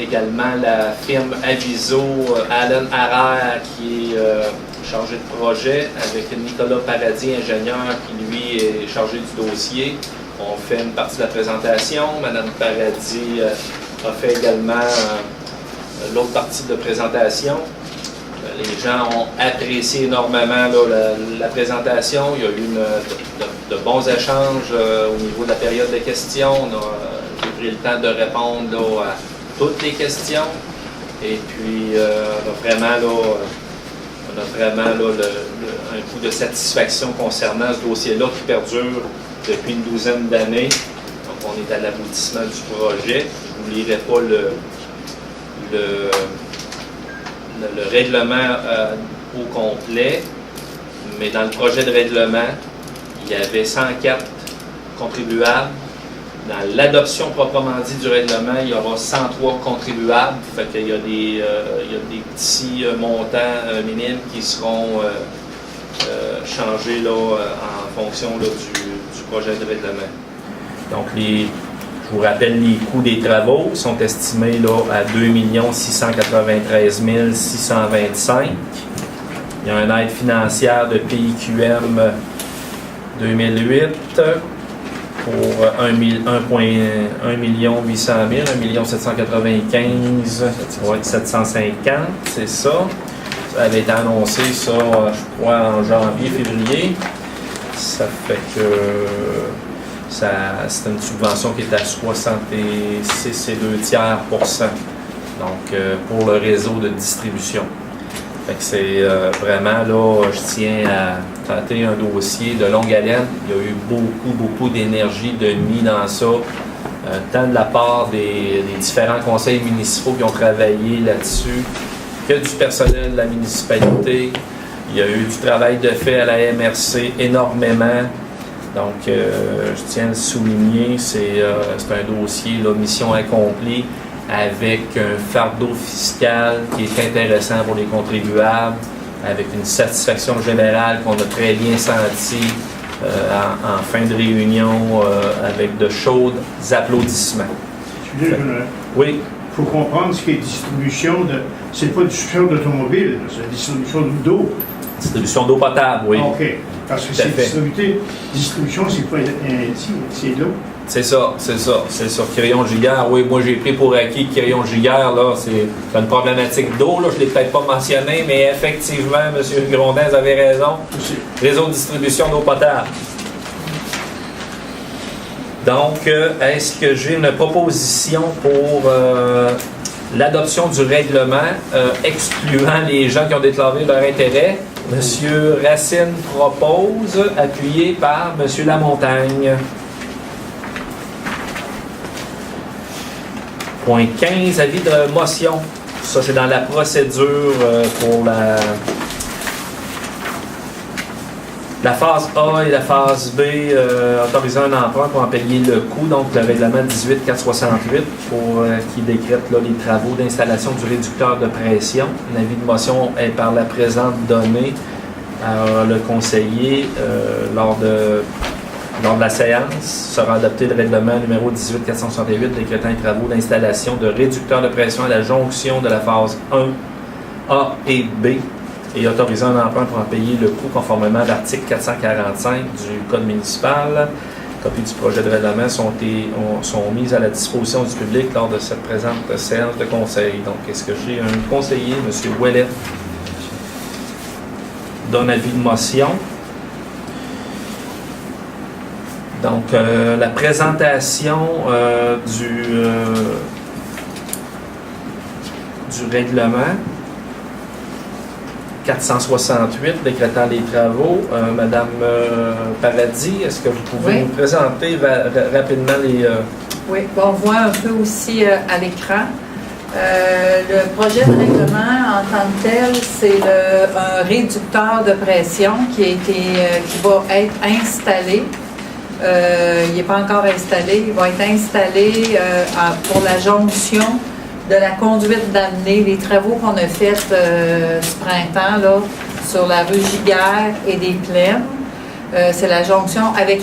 également la firme Aviso, Alan Harrer, qui est chargé de projet, avec Nicolas Paradis, ingénieur, qui lui est chargé du dossier. On fait une partie de la présentation. Madame Paradis a fait également l'autre partie de présentation. Les gens ont apprécié énormément là, la présentation. Il y a eu de bons échanges au niveau de la période de questions. J'ai pris le temps de répondre là, à toutes les questions. Et puis, on a vraiment un coup de satisfaction concernant ce dossier-là qui perdure depuis une douzaine d'années. Donc, on est à l'aboutissement du projet. Je ne vous lirai pas le règlement au complet, mais dans le projet de règlement, il y avait 104 contribuables. Dans l'adoption proprement dit du règlement, il y aura 103 contribuables. Fait qu'il y a des petits montants minimes qui seront changés là, en fonction là, du projet de règlement. Donc, je vous rappelle, les coûts des travaux sont estimés là, à 2 693 625. Il y a une aide financière de PIQM 2008 pour 1 800 000, 1 795 750, c'est ça. Ça avait été annoncé, ça, je crois, en janvier, février. Ça fait que c'est une subvention qui est à 66,2%. Donc, pour le réseau de distribution. Fait que c'est vraiment, là, je tiens à traiter un dossier de longue haleine. Il y a eu beaucoup d'énergie de mis dans ça, tant de la part des différents conseils municipaux qui ont travaillé là-dessus, que du personnel de la municipalité. Il y a eu du travail de fait à la MRC, énormément. Donc, je tiens à le souligner, c'est un dossier, là, mission accomplie, avec un fardeau fiscal qui est intéressant pour les contribuables, avec une satisfaction générale qu'on a très bien sentie en fin de réunion, avec de chauds applaudissements. Oui. Il faut comprendre ce qui est distribution de. C'est pas distribution d'automobile, c'est distribution d'eau. Distribution d'eau potable, oui. OK. Parce que c'est distribution, c'est pas c'est de l'eau. C'est ça. Quirion Giguère, oui, moi j'ai pris pour acquis que Quirion Giguère, là, c'est une problématique d'eau, là, je ne l'ai peut-être pas mentionné, mais effectivement, M. Grondin, vous avez raison. Réseau de distribution d'eau potable. Donc, est-ce que j'ai une proposition pour l'adoption du règlement excluant les gens qui ont déclaré leur intérêt? M. Racine propose, appuyé par M. Lamontagne. Point 15, avis de motion. Ça, c'est dans la procédure pour la phase A et la phase B, autorisant un emprunt pour en payer le coût, donc le règlement 18-468 pour qui décrète là, les travaux d'installation du réducteur de pression. L'avis de motion est par la présente donnée à le conseiller lors de la séance. Sera adopté le règlement numéro 18-468 décrétant les travaux d'installation de réducteur de pression à la jonction de la phase 1A et B et autorisant un emprunt pour en payer le coût conformément à l'article 445 du Code municipal. Copies du projet de règlement sont mises à la disposition du public lors de cette présente séance de conseil. Donc, est-ce que j'ai un conseiller, M. Ouellet, donne avis de motion? Donc, la présentation du règlement. 468 décrétant les travaux. Madame Paradis, est-ce que vous pouvez Oui. nous présenter rapidement les... Oui, bon, on voit un peu aussi à l'écran. Le projet de règlement en tant que tel, c'est un réducteur de pression qui va être installé. Il n'est pas encore installé. Il va être installé pour la jonction de la conduite d'amener. Les travaux qu'on a faits ce printemps là, sur la rue Giguère et des Plaines. C'est la jonction avec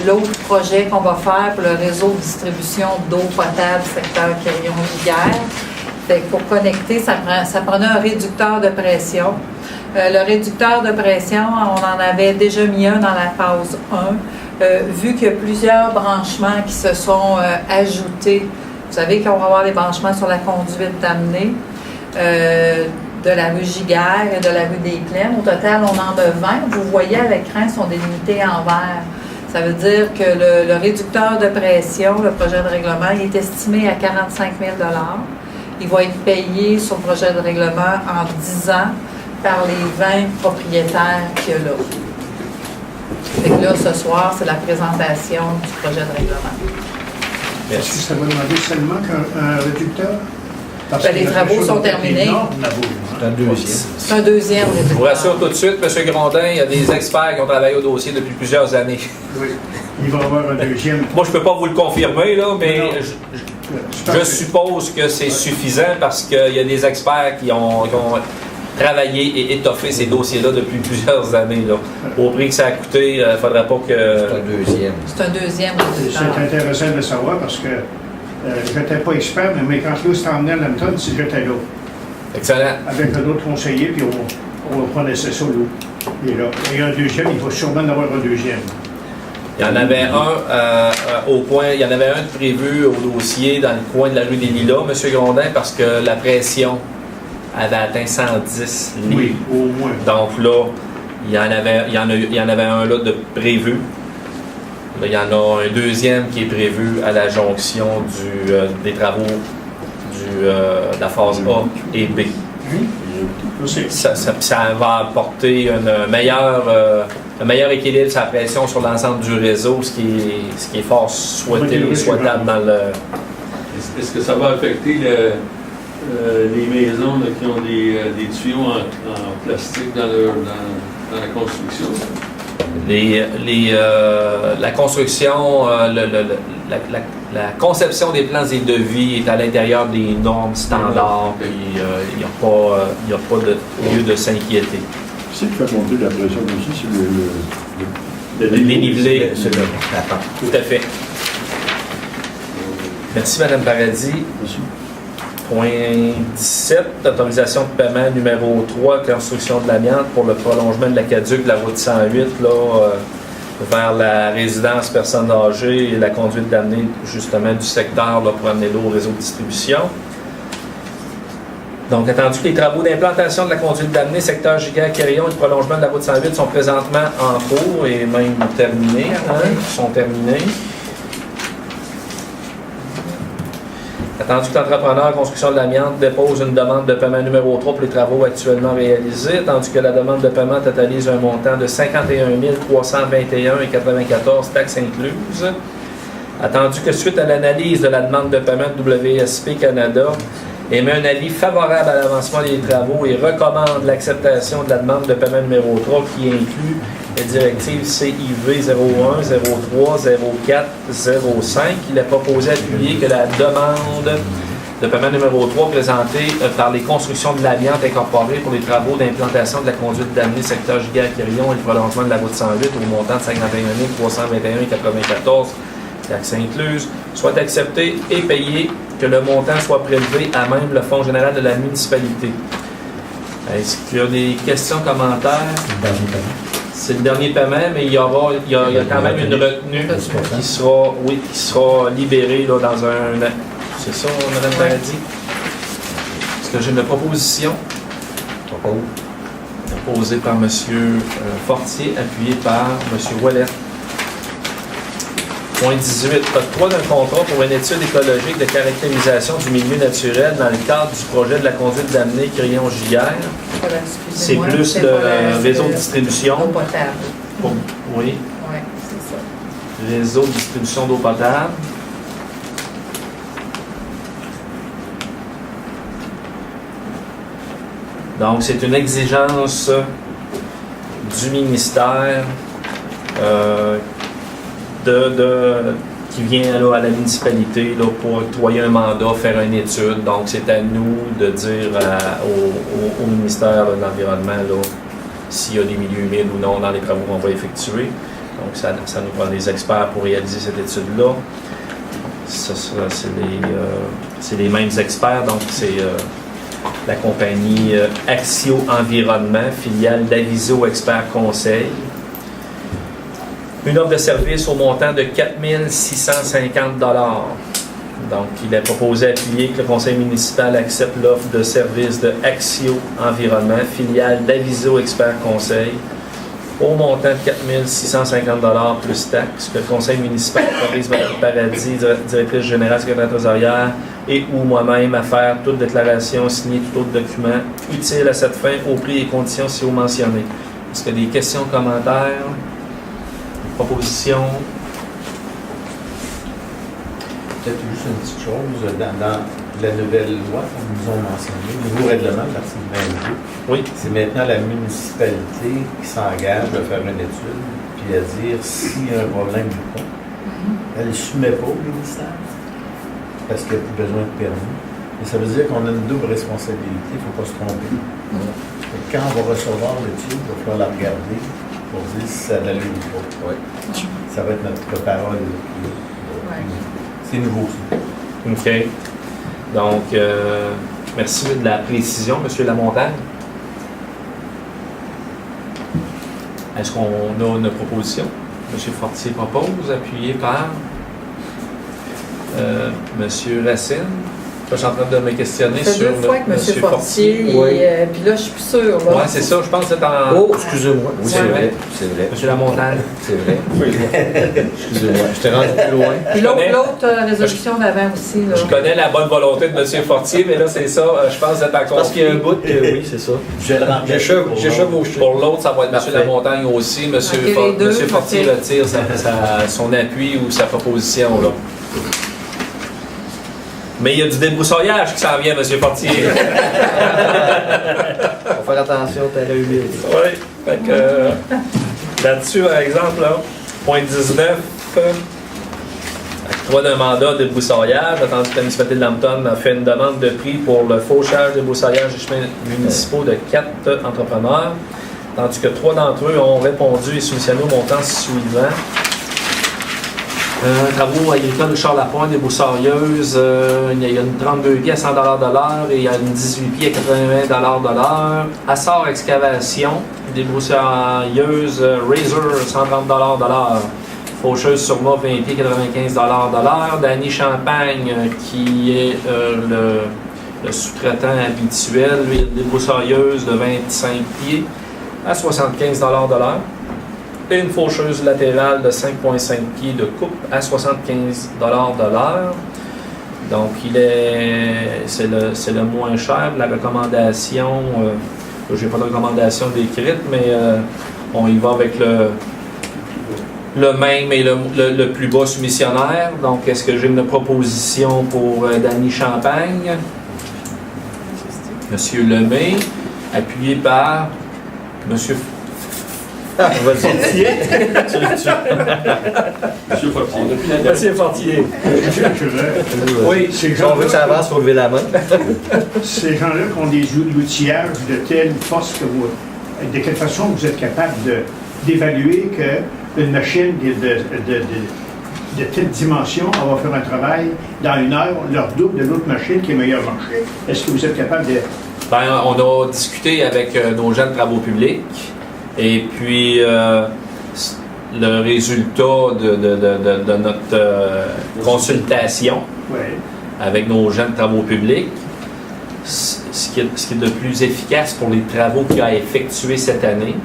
l'autre projet qu'on va faire pour le réseau de distribution d'eau potable secteur Quirion-Giguère. Fait que pour connecter, ça prenait un réducteur de pression. Le réducteur de pression, on en avait déjà mis un dans la phase 1. Vu qu'il y a plusieurs branchements qui se sont ajoutés, vous savez qu'on va avoir des branchements sur la conduite d'amener. De la rue Giguère et de la rue des Plaines. Au total, on en a 20. Vous voyez à l'écran, sont délimités en vert. Ça veut dire que le réducteur de pression, le projet de règlement, il est estimé à 45 000 $. Il va être payé sur le projet de règlement en 10 ans par les 20 propriétaires qu'il y a là. Fait que là, ce soir, c'est la présentation du projet de règlement. Est-ce que ça va demander seulement qu'un réducteur? Parce Ben, les que la travaux chose sont doit être terminés. énorme, là-bas, hein. C'est un deuxième. C'est un deuxième Je vous réducteur. rassure tout de suite, M. Grondin, il y a des experts qui ont travaillé au dossier depuis plusieurs années. Oui. Il va y avoir un deuxième. Moi, je ne peux pas vous le confirmer, là, mais Non. je suppose que c'est suffisant parce qu'il y a des experts qui ont travaillé et étoffé ces dossiers-là depuis plusieurs années. Là. Au prix que ça a coûté, il ne faudrait pas que... C'est un deuxième. C'est un deuxième réducteur. C'est intéressant de savoir parce que je n'étais pas expert, mais quand l'eau s'est emmenée à Lambton, j'étais là. Excellent. Avec un autre conseiller, puis on prenait ça l'eau. Et là, il y a un deuxième, il va sûrement en avoir un deuxième. Il y en avait un au coin, il y en avait un de prévu au dossier dans le coin de la rue des Lilas, M. Grondin, parce que la pression avait atteint 110 livres. Oui, au moins. Donc là, il y en avait un là de prévu. Là, il y en a un deuxième qui est prévu à la jonction des travaux de la phase A et B. Ça va apporter un meilleur équilibre sur la pression sur l'ensemble du réseau, ce qui est fort souhaité et souhaitable dans le... Est-ce que ça va affecter les maisons là, qui ont des tuyaux en plastique dans la construction? La construction, la conception des plans et devis est à l'intérieur des normes standards, puis il n'y a pas de lieu de s'inquiéter. C'est qui fait monter la pression aussi, c'est Le dénivelé, C'est le la pente. tout à fait. Merci, Mme Paradis. Merci. Point 17, autorisation de paiement numéro 3, construction de l'amiante pour le prolongement de l'aqueduc de la route 108 là, vers la résidence personnes âgées et la conduite d'amener justement du secteur là, pour amener l'eau au réseau de distribution. Donc, attendu que les travaux d'implantation de la conduite d'amener secteur Giguère-Quirion et le prolongement de la route 108 sont présentement en cours et même terminés, sont terminés. Attendu que l'entrepreneur construction de l'amiante dépose une demande de paiement numéro 3 pour les travaux actuellement réalisés, attendu que la demande de paiement totalise un montant de 51 321,94 taxes incluses. Attendu que suite à l'analyse de la demande de paiement de WSP Canada, émet un avis favorable à l'avancement des travaux et recommande l'acceptation de la demande de paiement numéro 3 qui inclut les directives CIV 01, 03, 04, 05. Il est proposé d'appuyer que la demande de paiement numéro 3 présentée par les constructions de l'amiante incorporée pour les travaux d'implantation de la conduite d'amener secteur Giguère-Quirion et le prolongement de la route 108 au montant de 51 321,94 taxes incluses, soit accepté et payé, que le montant soit prélevé à même le Fonds général de la municipalité. Est-ce qu'il y a des questions, commentaires? C'est le dernier paiement, mais il y a quand même une retenue qui sera libérée là, dans un... C'est ça, Mme Paradis? Est-ce que j'ai une proposition? Proposée par M. Fortier, appuyée par M. Ouellet. Point 18. Octroi d'un contrat pour une étude écologique de caractérisation du milieu naturel dans le cadre du projet de la conduite d'amener Quirion-Giguère. C'est plus le réseau de distribution. D'eau potable. Oui, Oui, c'est ça. réseau de distribution d'eau potable. Donc, c'est une exigence du ministère qui vient là, à la municipalité là, pour octroyer un mandat, faire une étude. Donc, c'est à nous de dire au ministère de l'Environnement là, s'il y a des milieux humides ou non dans les travaux qu'on va effectuer. Donc, ça nous prend des experts pour réaliser cette étude-là. C'est les mêmes experts, donc c'est la compagnie Axio Environnement, filiale d'Aviso Expert Conseil. Une offre de service au montant de 4 650 $. Donc, il est proposé d'appuyer que le conseil municipal accepte l'offre de service de Axio Environnement, filiale d'Aviso Expert Conseil, au montant de 4 650 $ plus taxes, que le conseil municipal autorise Mme Paradis, directrice générale, secrétaire trésorière, et ou moi-même à faire toute déclaration, signer tout autre document utile à cette fin, au prix et conditions si vous mentionnez. Est-ce qu'il y a des questions, commentaires, propositions? Peut-être juste une petite chose, dans la nouvelle loi, comme nous ont mentionné, le nouveau règlement, l'article 22, Oui. c'est maintenant la municipalité qui s'engage à faire une étude, puis à dire s'il y a un problème ou pas. Elle ne soumet pas au ministère, parce qu'il n'y a plus besoin de permis. Et ça veut dire qu'on a une double responsabilité, il ne faut pas se tromper. Et quand on va recevoir l'étude, il va falloir la regarder pour dire si ça allait ou pas. Ça va être notre parole. C'est nouveau, ça. OK. Donc, merci de la précision, M. Lamontagne. Est-ce qu'on a une proposition? M. Fortier propose, appuyé par M. Racine. Je suis en train de me questionner Ça fait sur deux fois que M. Fortier, puis là, je suis plus sûre. Oui, c'est ça, je pense que c'est en... Oh, excusez-moi. Oui, c'est vrai. C'est vrai. M. Lamontagne. C'est vrai. Excusez-moi. Je t'ai rendu plus loin. Puis l'autre résolution d'avant aussi. Là. Je connais la bonne volonté de M. Fortier, mais là, c'est ça, je pense que c'est en Parce qu'il y a un bout que oui, c'est ça. J'ai chevauché. Pour l'autre, ça va être M. Lamontagne aussi. M. Fortier retire son appui ou sa proposition, là. Mais il y a du débroussaillage qui s'en vient, M. Fortier. Faut faire attention au terrain humide. Oui. Fait que là-dessus, par exemple, là, point 19, octroi d'un mandat de débroussaillage, attendu que la municipalité de Lambton a fait une demande de prix pour le fauchage, débroussaillage des chemins municipaux de 4 entrepreneurs, tandis que 3 d'entre eux ont répondu et soumissionné au montant suivant. Travaux agricoles de Charles-Lapointe, débroussailleuse, il y a une 32 pieds à 100 $ de l'heure et il y a une 18 pieds à 80 $ de l'heure. Assort excavation, débroussailleuse Razor, 130 $ de l'heure. Faucheuse Surma, 20 pieds, 95 $ de l'heure. Danny Champagne, qui est le sous-traitant habituel, lui, il y a une débroussailleuse de 25 pieds à 75 $ de l'heure. Et une faucheuse latérale de 5,5 pieds de coupe à 75 $ de l'heure. Donc, c'est le moins cher. La recommandation, je n'ai pas de recommandation décrite, mais on y va avec le même et le plus bas soumissionnaire. Donc, est-ce que j'ai une proposition pour Danny Champagne? Monsieur Lemay, appuyé par Monsieur Fortier. Monsieur Fortier. Oui, On veut que ça avance pour lever la main. Ces gens-là qui ont des outillages de telle force que vous... De quelle façon vous êtes capable d'évaluer qu'une machine de telle dimension, on va faire un travail dans une heure, leur double de l'autre machine qui est meilleure marché? Est-ce que vous êtes capable de... Ben, on a discuté avec nos gens de travaux publics. Et puis, le résultat de notre consultation avec nos gens de travaux publics, ce qui est de plus efficace pour les travaux qu'il a effectués cette année,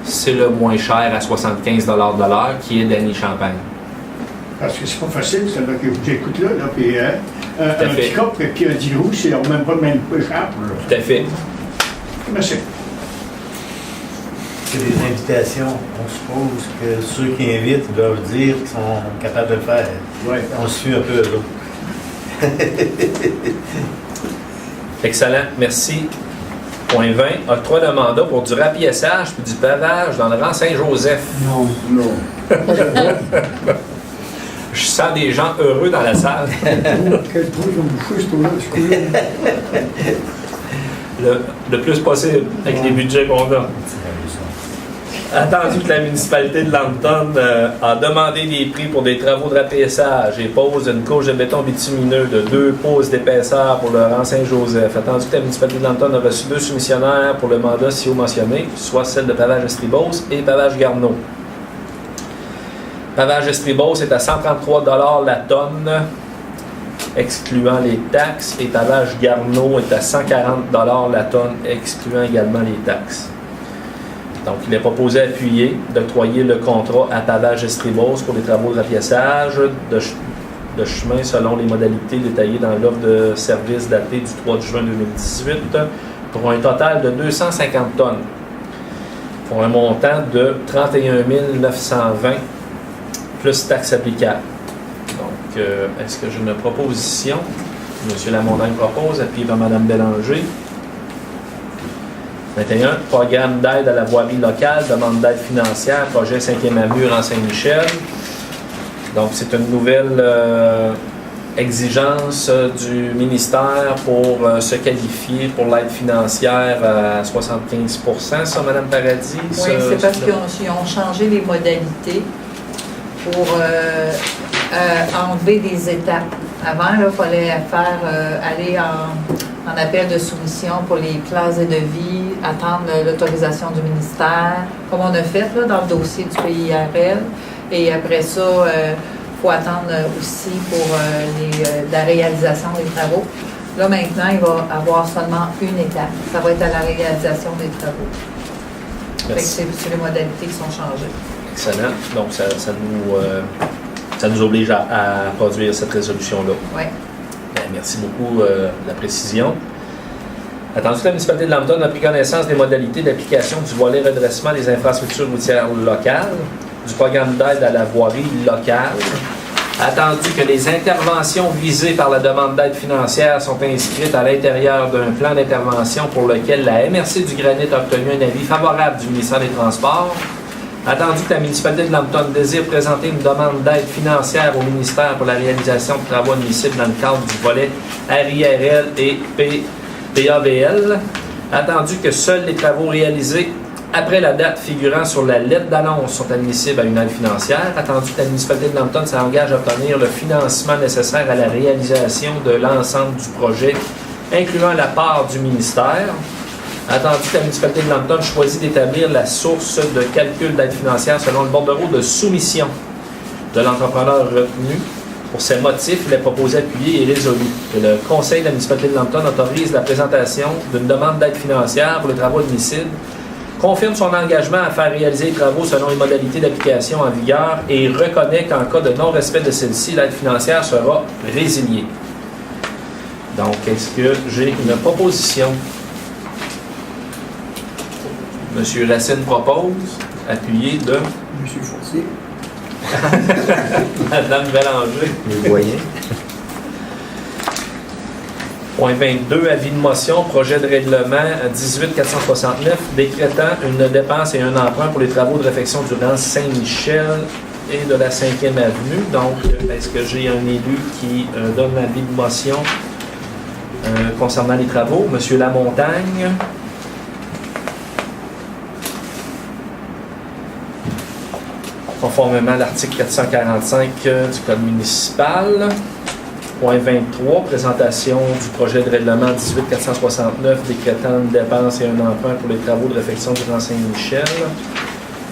c'est le moins cher à 75 $ de l'heure, qui est Danny Champagne. Parce que c'est pas facile, celle-là que vous écoutez là, puis un pick-up et un 10 roues, c'est même pas le même cher. Tout à fait. Merci. C'est des invitations. On suppose que ceux qui invitent ils doivent dire qu'ils sont capables de le faire. Ouais. On suit un peu eux autres. Excellent, merci. Point 20, octroi de mandat pour du rapiessage puis du pavage dans le rang Saint-Joseph. Non. Je sens des gens heureux dans la salle. Quel trou ils ont bouché, ce coup-là? Le plus possible avec les budgets qu'on a. Attendu que la municipalité de Lambton a demandé des prix pour des travaux de rapiessage et pose une couche de béton bitumineux de 2 pouces d'épaisseur pour le rang Saint-Joseph. Attendu que la municipalité de Lambton a reçu 2 soumissionnaires pour le mandat ci-haut mentionné, soit celle de Pavage Estribos et Pavage Garneau. Pavage Estribos est à 133 $ la tonne, excluant les taxes, et Pavage Garneau est à 140 $ la tonne, excluant également les taxes. Donc, il est proposé d'appuyer, d'octroyer le contrat à Pavage Estribos pour les travaux de rapiessage de chemin selon les modalités détaillées dans l'offre de service datée du 3 juin 2018 pour un total de 250 tonnes pour un montant de 31 920 plus taxes applicables. Donc, est-ce que j'ai une proposition? M. Lamontagne propose, appuyé par Mme Bélanger. 21. Programme d'aide à la voirie locale, demande d'aide financière, projet 5e avenue en Saint-Michel. Donc, c'est une nouvelle exigence du ministère pour se qualifier pour l'aide financière à 75 %. Ça, Mme Paradis? Oui, c'est parce qu'ils ont changé les modalités pour enlever des étapes. Avant, il fallait aller en appel de soumission pour les classes et devis, attendre l'autorisation du ministère, comme on a fait là, dans le dossier du PIRL. Et après ça, il faut attendre aussi pour la réalisation des travaux. Là, maintenant, il va y avoir seulement une étape. Ça va être à la réalisation des travaux. C'est les modalités qui sont changées. Excellent. Donc, ça nous oblige à produire cette résolution-là. Oui. Bien, merci beaucoup de la précision. Attendu que la municipalité de Lambton a pris connaissance des modalités d'application du volet redressement des infrastructures routières locales, du programme d'aide à la voirie locale. Attendu que les interventions visées par la demande d'aide financière sont inscrites à l'intérieur d'un plan d'intervention pour lequel la MRC du Granit a obtenu un avis favorable du ministère des Transports. Attendu que la municipalité de Lambton désire présenter une demande d'aide financière au ministère pour la réalisation de travaux admissibles dans le cadre du volet RIRL et PAVL. Attendu que seuls les travaux réalisés après la date figurant sur la lettre d'annonce sont admissibles à une aide financière. Attendu que la municipalité de Lambton s'engage à obtenir le financement nécessaire à la réalisation de l'ensemble du projet, incluant la part du ministère. Attendu que la municipalité de Lambton choisit d'établir la source de calcul d'aide financière selon le bordereau de soumission de l'entrepreneur retenu. Pour ces motifs, il est proposé appuyé et résolu que le conseil de la municipalité de Lambton autorise la présentation d'une demande d'aide financière pour les travaux admissibles, confirme son engagement à faire réaliser les travaux selon les modalités d'application en vigueur et reconnaît qu'en cas de non-respect de celle-ci, l'aide financière sera résiliée. Donc, est-ce que j'ai une proposition? M. Racine propose, appuyé de... M. Fortier. Madame Bélanger. Vous voyez. Point 22, avis de motion, projet de règlement 18469, décrétant une dépense et un emprunt pour les travaux de réfection du rang Saint-Michel et de la 5e avenue. Donc, est-ce que j'ai un élu qui donne l'avis de motion concernant les travaux? M. Lamontagne. Conformément à l'article 445 du Code municipal. Point 23, présentation du projet de règlement 18469 décrétant une dépense et un emprunt pour les travaux de réfection du rang Saint-Michel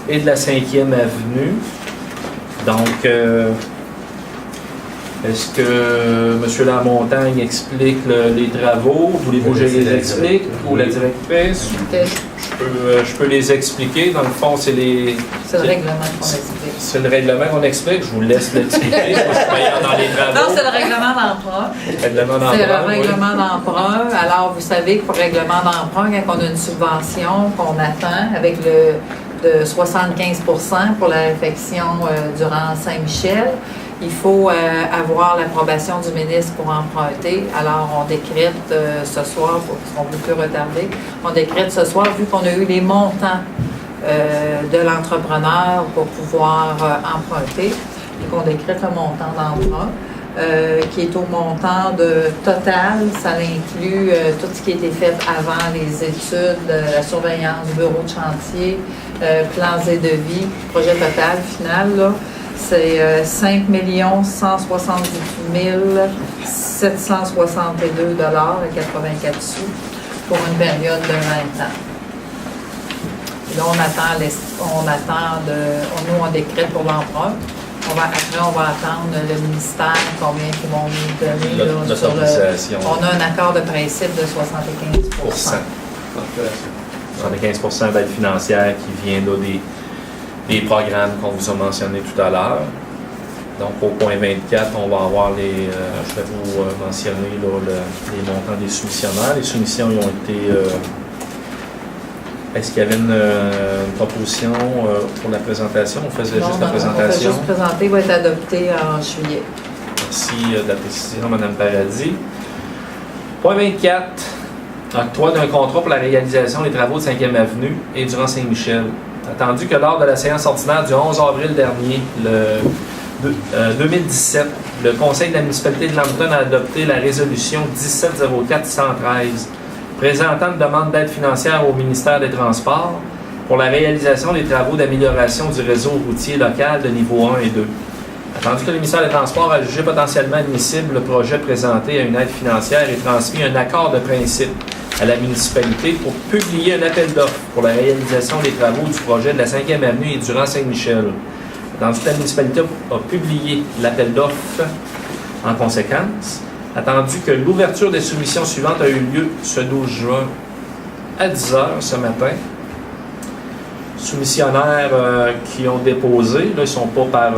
et de la 5e avenue. Donc, est-ce que M. Lamontagne explique les travaux? Voulez-vous que je les explique? Ou la directrice? Je Je peux les expliquer. Dans le fond, c'est les... C'est le règlement qu'on explique. C'est le règlement qu'on explique. Je vous laisse l'expliquer. Moi, je suis meilleur dans les travaux. Non, c'est le règlement d'emprunt. Règlement d'emprunt, C'est le oui. règlement d'emprunt. Alors, vous savez que pour le règlement d'emprunt, quand on a une subvention qu'on attend avec de 75 pour la réfection durant Saint-Michel, il faut avoir l'approbation du ministre pour emprunter. Alors, on décrète ce soir, parce qu'on ne peut plus retarder, on décrète ce soir, vu qu'on a eu les montants de l'entrepreneur pour pouvoir emprunter, et qu'on décrète le montant d'emprunt, qui est au montant de total. Ça inclut tout ce qui a été fait avant les études, la surveillance, bureau de chantier, plans et devis, projet total final, là. C'est 5 178 762 $ et 84 sous pour une période de 20 ans. Et là, on décrète pour l'emprunt. Après, on va attendre le ministère combien ils vont nous donner. Là, sur on a un accord de principe de 75 75 d'aide financière qui vient là, des programmes qu'on vous a mentionnés tout à l'heure. Donc, au point 24, on va avoir je vais vous mentionner là, les montants des soumissionnaires. Les soumissions ils ont été... Est-ce qu'il y avait une proposition pour la présentation? On faisait juste la présentation? On fait juste présenter, il va être adopté en juillet. Merci de la précision, Mme Paradis. Point 24. Octroi d'un contrat pour la réalisation des travaux de 5e Avenue et durant Saint-Michel. Attendu que lors de la séance ordinaire du 11 avril dernier, 2017, le Conseil de la municipalité de Lambton a adopté la résolution 1704-113 présentant une demande d'aide financière au ministère des Transports pour la réalisation des travaux d'amélioration du réseau routier local de niveau 1 et 2. Attendu que le ministère des Transports a jugé potentiellement admissible le projet présenté à une aide financière et transmis un accord de principe à la municipalité pour publier un appel d'offres pour la réalisation des travaux du projet de la 5e Avenue et durant Saint-Michel. Attendu que la municipalité a publié l'appel d'offres en conséquence, attendu que l'ouverture des soumissions suivantes a eu lieu ce 12 juin à 10 h ce matin. Soumissionnaires qui ont déposé, là, ils ne sont pas par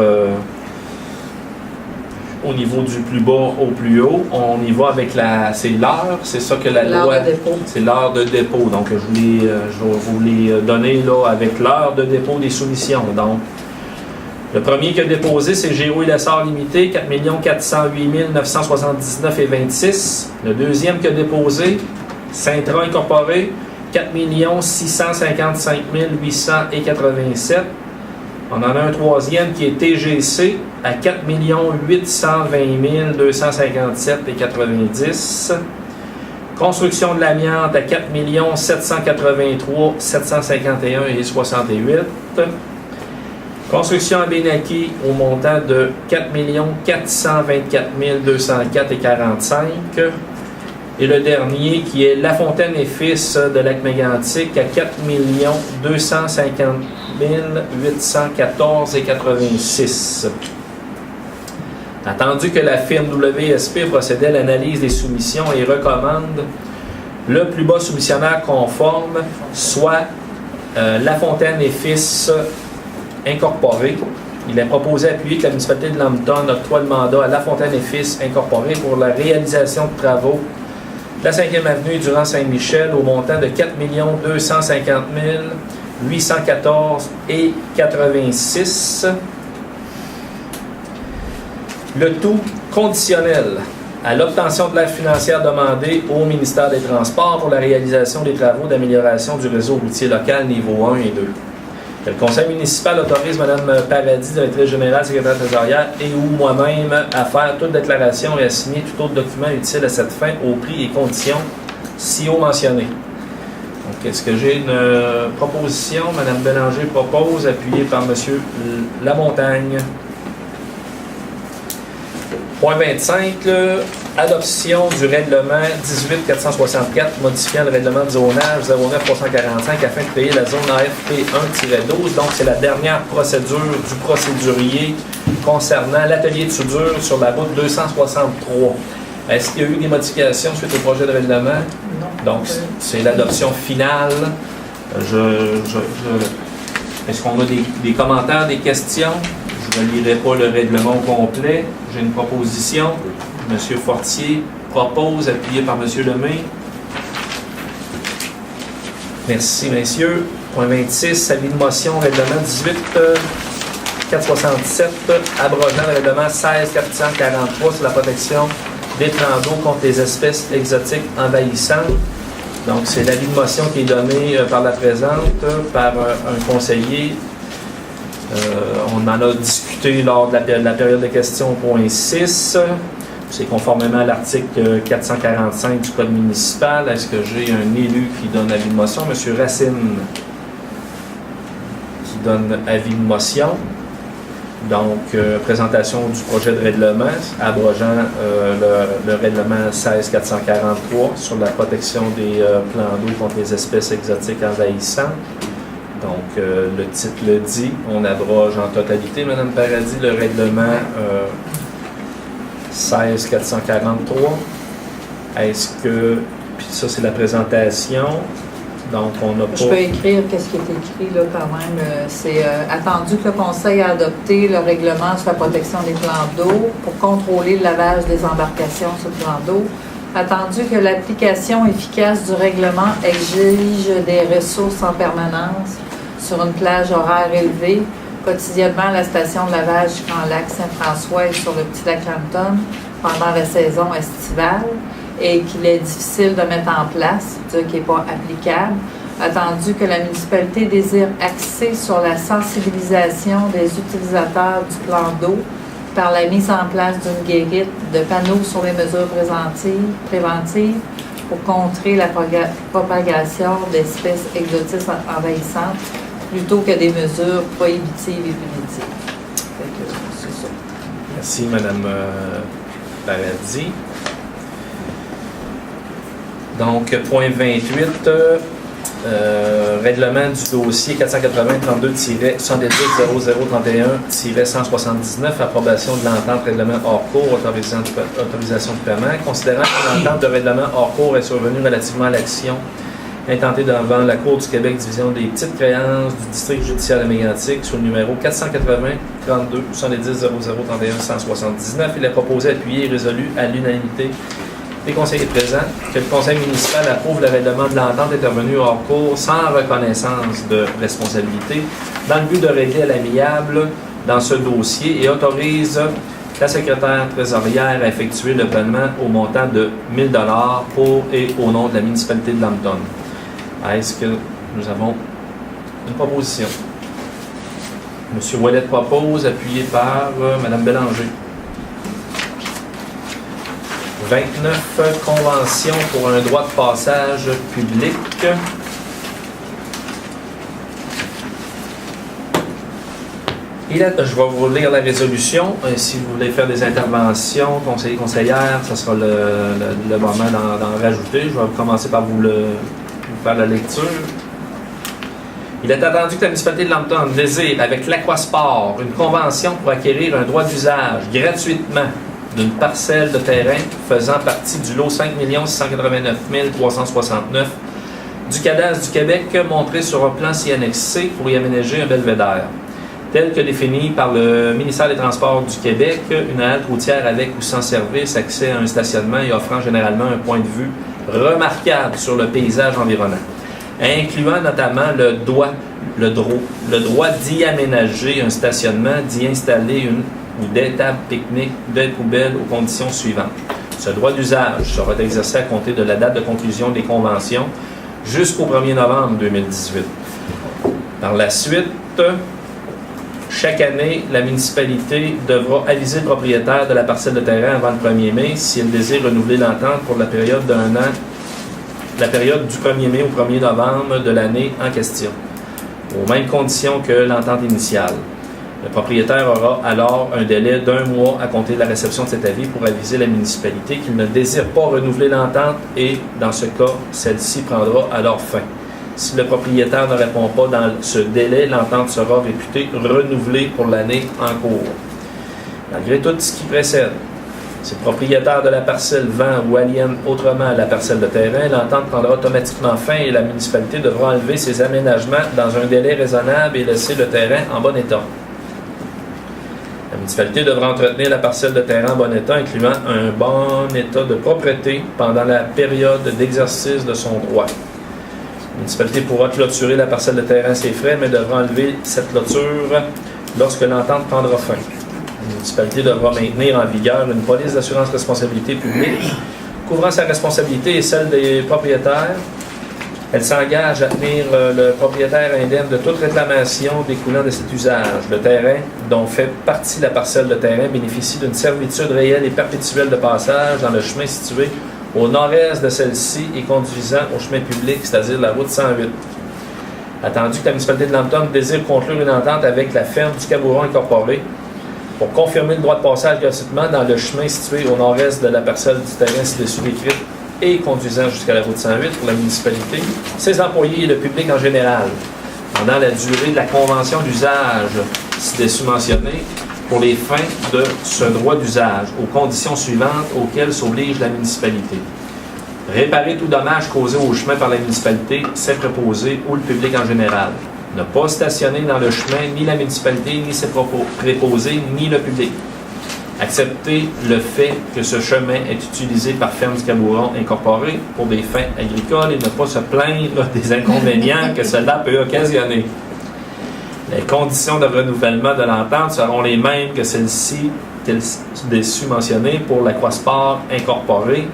au niveau du plus bas au plus haut. On y va avec c'est l'heure, c'est ça que la loi... C'est l'heure de dépôt. Donc, je vais vous les donner là, avec l'heure de dépôt des soumissions. Donc, le premier qui a déposé, c'est Géo et Lessard Limité, 4 408 979,26. Le deuxième qui a déposé, Saint-Tron Incorporé, 4 655 800,87. On en a un troisième qui est TGC à 4 820 257,90. Construction de l'amiante à 4 783 751,68. Construction à Benaki au montant de 4 424 204,45. Et le dernier qui est La Fontaine et Fils de Lac-Mégantic à 4 250 814,86. Attendu que la firme WSP procédait à l'analyse des soumissions et recommande le plus bas soumissionnaire conforme, soit La Fontaine et Fils Incorporé. Il est proposé d'appuyer que la municipalité de Lambton octroie le mandat à La Fontaine et Fils Incorporé pour la réalisation de travaux de la 5e Avenue durant Saint-Michel au montant de 4 250 814,86. Le tout conditionnel à l'obtention de l'aide financière demandée au ministère des Transports pour la réalisation des travaux d'amélioration du réseau routier local niveau 1 et 2. Le conseil municipal autorise Mme Paradis, directrice générale, secrétaire trésorière, et ou moi-même à faire toute déclaration et à signer tout autre document utile à cette fin au prix et conditions si haut mentionnés. Donc, est-ce que j'ai une proposition? Mme Bélanger propose, appuyée par M. Lamontagne. Point 25, adoption du règlement 18-464 modifiant le règlement de zonage 09-345 afin de payer la zone AFP1-12. Donc, c'est la dernière procédure du procédurier concernant l'atelier de soudure sur la route 263. Est-ce qu'il y a eu des modifications suite au projet de règlement? Non. Donc, c'est l'adoption finale Est-ce qu'on a des commentaires, des questions? Je ne lirai pas le règlement au complet. J'ai une proposition. M. Fortier propose, appuyé par M. Lemay. Merci, messieurs. Point 26, avis de motion, règlement 18-467, abrogeant le règlement 16-443 sur la protection des plans d'eau contre les espèces exotiques envahissantes. Donc, c'est l'avis de motion qui est donné par la présente, par un conseiller. On en a discuté lors de la période de questions, point 6. C'est conformément à l'article 445 du Code municipal. Est-ce que j'ai un élu qui donne avis de motion? M. Racine qui donne avis de motion. Donc, présentation du projet de règlement, abrogeant le règlement 16-443 sur la protection des plans d'eau contre les espèces exotiques envahissantes. Donc, le titre le dit, on abroge en totalité, Mme Paradis, le règlement 16-443. Est-ce que... Puis ça, c'est la présentation. Donc, on n'a pas... Je peux écrire qu'est-ce qui est écrit là quand même. C'est attendu que le Conseil a adopté le règlement sur la protection des plans d'eau pour contrôler le lavage des embarcations sur le plan d'eau. Attendu que l'application efficace du règlement exige des ressources en permanence sur une plage horaire élevée, quotidiennement à la station de lavage jusqu'en lac Saint-François et sur le petit lac Hampton pendant la saison estivale, et qu'il est difficile de mettre en place, c'est-à-dire qu'il n'est pas applicable, attendu que la municipalité désire axer sur la sensibilisation des utilisateurs du plan d'eau par la mise en place d'une guérite de panneaux sur les mesures préventives pour contrer la propagation d'espèces exotiques envahissantes plutôt que des mesures prohibitives et punitives. C'est ça. Merci, Mme Paradis. Donc, point 28, règlement du dossier 480-32-70-0031-179, approbation de l'entente règlement hors cours, autorisation de paiement. Considérant que l'entente de règlement hors cours est survenue relativement à l'action intentée devant la Cour du Québec, division des petites créances du district judiciaire de Mégantic, sur le numéro 480-32-70-0031-179, il est proposé, appuyé et résolu à l'unanimité des conseillers présents que le conseil municipal approuve le règlement de l'entente intervenue hors cours sans reconnaissance de responsabilité dans le but de régler à l'amiable dans ce dossier et autorise la secrétaire trésorière à effectuer le paiement au montant de 1 000 $ pour et au nom de la municipalité de Lambton. Est-ce que nous avons une proposition? M. Ouellet propose, appuyé par Mme Bélanger. 29, convention pour un droit de passage public. Je vais vous lire la résolution. Si vous voulez faire des interventions, conseillers, conseillères, ce sera le moment d'en rajouter. Je vais commencer par vous faire la lecture. Il est attendu que la municipalité de Lambton désire, avec l'Aquasport, une convention pour acquérir un droit d'usage gratuitement d'une parcelle de terrain faisant partie du lot 5 689 369 du cadastre du Québec, montré sur un plan ci annexé pour y aménager un belvédère. Tel que défini par le ministère des Transports du Québec, une halte routière avec ou sans service, accès à un stationnement et offrant généralement un point de vue remarquable sur le paysage environnant, incluant notamment le droit d'y aménager un stationnement, d'y installer une ou des tables pique-nique, des poubelles aux conditions suivantes. Ce droit d'usage sera exercé à compter de la date de conclusion des conventions jusqu'au 1er novembre 2018. Par la suite, chaque année, la municipalité devra aviser le propriétaire de la parcelle de terrain avant le 1er mai si elle désire renouveler l'entente pour la période d'1 an, la période du 1er mai au 1er novembre de l'année en question, aux mêmes conditions que l'entente initiale. Le propriétaire aura alors un délai d'1 mois à compter de la réception de cet avis pour aviser la municipalité qu'il ne désire pas renouveler l'entente et, dans ce cas, celle-ci prendra alors fin. Si le propriétaire ne répond pas dans ce délai, l'entente sera réputée renouvelée pour l'année en cours. Malgré tout ce qui précède, Si le propriétaire de la parcelle vend ou aliène autrement la parcelle de terrain, l'entente prendra automatiquement fin et la municipalité devra enlever ses aménagements dans un délai raisonnable et laisser le terrain en bon état. La municipalité devra entretenir la parcelle de terrain en bon état, incluant un bon état de propreté pendant la période d'exercice de son droit. La municipalité pourra clôturer la parcelle de terrain à ses frais, mais devra enlever cette clôture lorsque l'entente prendra fin. La municipalité devra maintenir en vigueur une police d'assurance responsabilité publique couvrant sa responsabilité et celle des propriétaires. Elle s'engage à tenir le propriétaire indemne de toute réclamation découlant de cet usage. Le terrain, dont fait partie la parcelle de terrain, bénéficie d'une servitude réelle et perpétuelle de passage dans le chemin situé au nord-est de celle-ci et conduisant au chemin public, c'est-à-dire la route 108. Attendu que la municipalité de Lambton désire conclure une entente avec la ferme du Cabouron Incorporée pour confirmer le droit de passage gratuitement dans le chemin situé au nord-est de la parcelle du terrain ci-dessus décrite et conduisant jusqu'à la route 108 pour la municipalité, ses employés et le public en général, pendant la durée de la convention d'usage ci-dessus mentionnée, pour les fins de ce droit d'usage, aux conditions suivantes auxquelles s'oblige la municipalité. Réparer tout dommage causé au chemin par la municipalité, ses préposés ou le public en général. Ne pas stationner dans le chemin ni la municipalité, ni ses préposés, ni le public. Accepter le fait que ce chemin est utilisé par Ferme du Cabouron Incorporée pour des fins agricoles et ne pas se plaindre des inconvénients que cela peut occasionner. Les conditions de renouvellement de l'entente seront les mêmes que celles-ci, dessus mentionnées pour l'Aquasport Incorporée.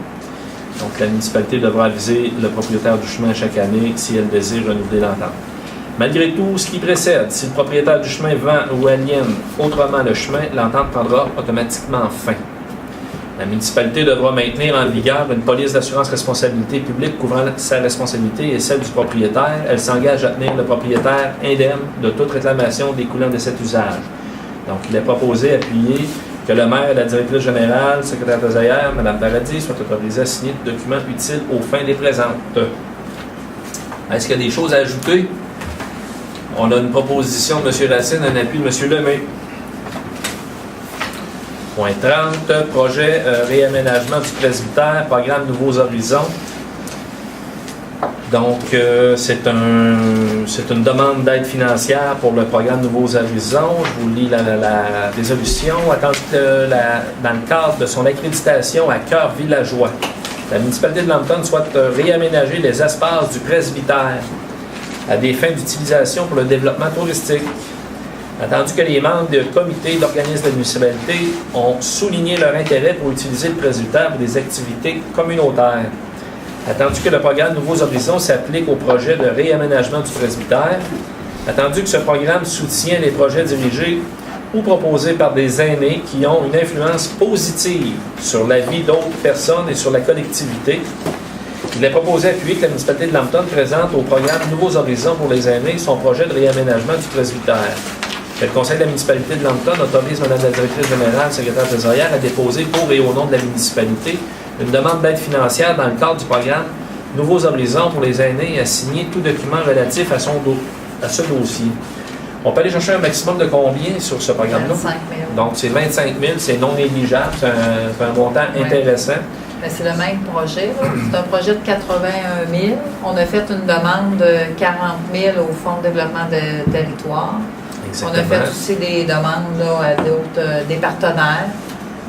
Donc, la municipalité devra aviser le propriétaire du chemin chaque année si elle désire renouveler l'entente. Malgré tout ce qui précède, si le propriétaire du chemin vend ou aliène autrement le chemin, l'entente prendra automatiquement fin. La municipalité devra maintenir en vigueur une police d'assurance responsabilité publique couvrant sa responsabilité et celle du propriétaire. Elle s'engage à tenir le propriétaire indemne de toute réclamation découlant de cet usage. Donc, il est proposé, appuyé, que le maire et la directrice générale, secrétaire trésorière, Mme Paradis, soient autorisés à signer des documents utiles aux fins des présentes. Est-ce qu'il y a des choses à ajouter? On a une proposition de M. Racine, un appui de M. Lemay. Point 30, projet réaménagement du presbytère, programme Nouveaux Horizons. Donc, c'est une demande d'aide financière pour le programme Nouveaux Horizons. Je vous lis la résolution. Attendu que dans le cadre de son accréditation à cœur villageois, la municipalité de Lambton souhaite réaménager les espaces du presbytère à des fins d'utilisation pour le développement touristique. Attendu que les membres du comité d'organisme de la municipalité ont souligné leur intérêt pour utiliser le presbytère pour des activités communautaires. Attendu que le programme Nouveaux Horizons s'applique au projet de réaménagement du presbytère. Attendu que ce programme soutient les projets dirigés ou proposés par des aînés qui ont une influence positive sur la vie d'autres personnes et sur la collectivité. Il est proposé d'appuyer que la municipalité de Lambton présente au programme Nouveaux Horizons pour les aînés son projet de réaménagement du presbytère. Le conseil de la municipalité de Lambton autorise Mme la directrice générale, secrétaire trésorière, à déposer pour et au nom de la municipalité une demande d'aide financière dans le cadre du programme Nouveaux Horizons pour les aînés et à signer tout document relatif à ce dossier. On peut aller chercher un maximum de combien sur ce programme-là? 25 000. Donc, c'est 25 000, c'est non négligeable, c'est un montant intéressant. Ben, c'est le même projet. Là. C'est un projet de 81 000. On a fait une demande de 40 000 au Fonds de développement de territoire. Exactement. On a fait aussi des demandes là, à d'autres, des partenaires.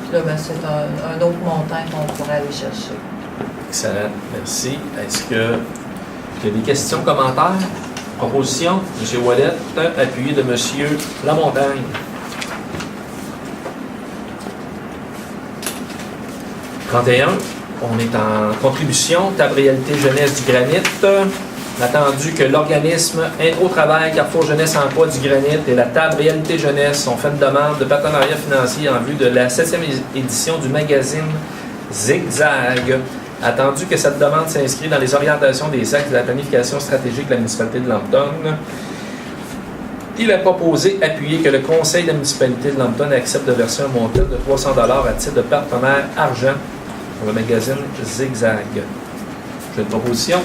Puis là, ben, c'est un autre montant qu'on pourrait aller chercher. Excellent, merci. Est-ce qu'il y a des questions, commentaires, propositions? M. Ouellet, appuyé de M. Lamontagne. « 31, on est en contribution, table réalité jeunesse du granit. Attendu que l'organisme Intro Travail, Carrefour Jeunesse Emploi du Granit et la table réalité jeunesse ont fait une demande de partenariat financier en vue de la 7e édition du magazine Zigzag. Attendu que cette demande s'inscrit dans les orientations des axes de la planification stratégique de la municipalité de Lambton, il est proposé, appuyé, que le conseil de la municipalité de Lambton accepte de verser un montant de 300 $ à titre de partenaire argent pour le magazine Zigzag. J'ai une proposition.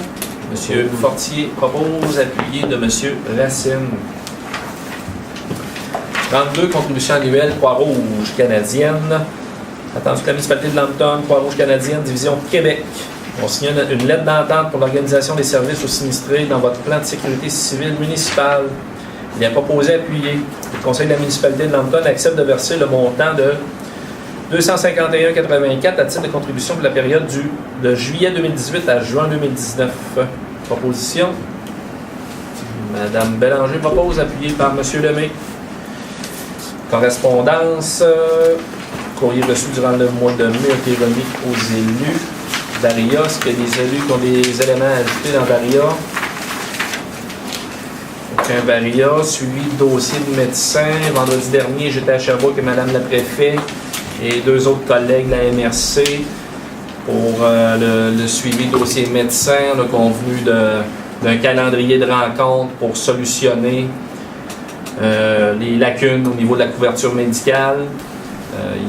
M. Fortier propose, appuyé de M. Racine. 32, contribution annuelle Croix-Rouge canadienne. Attendu que la municipalité de Lambton, Croix-Rouge canadienne, division Québec, on signe une lettre d'entente pour l'organisation des services aux sinistrés dans votre plan de sécurité civile municipale. Il est proposé appuyer. Le conseil de la municipalité de Lambton accepte de verser le montant de 251,84 à titre de contribution pour la période de juillet 2018 à juin 2019. Proposition. Madame Bélanger propose, appuyé par M. Lemay. Correspondance. Courrier reçu durant le mois de mai a été remis aux élus. Daria, est-ce qu'il y a des élus qui ont des éléments à ajouter dans Daria? Aucun Daria. Suivi de dossier de médecin. Vendredi dernier, j'étais à Sherbrooke avec Mme la préfet et 2 autres collègues de la MRC pour le suivi de dossier médecin. On a convenu d'un calendrier de rencontre pour solutionner les lacunes au niveau de la couverture médicale.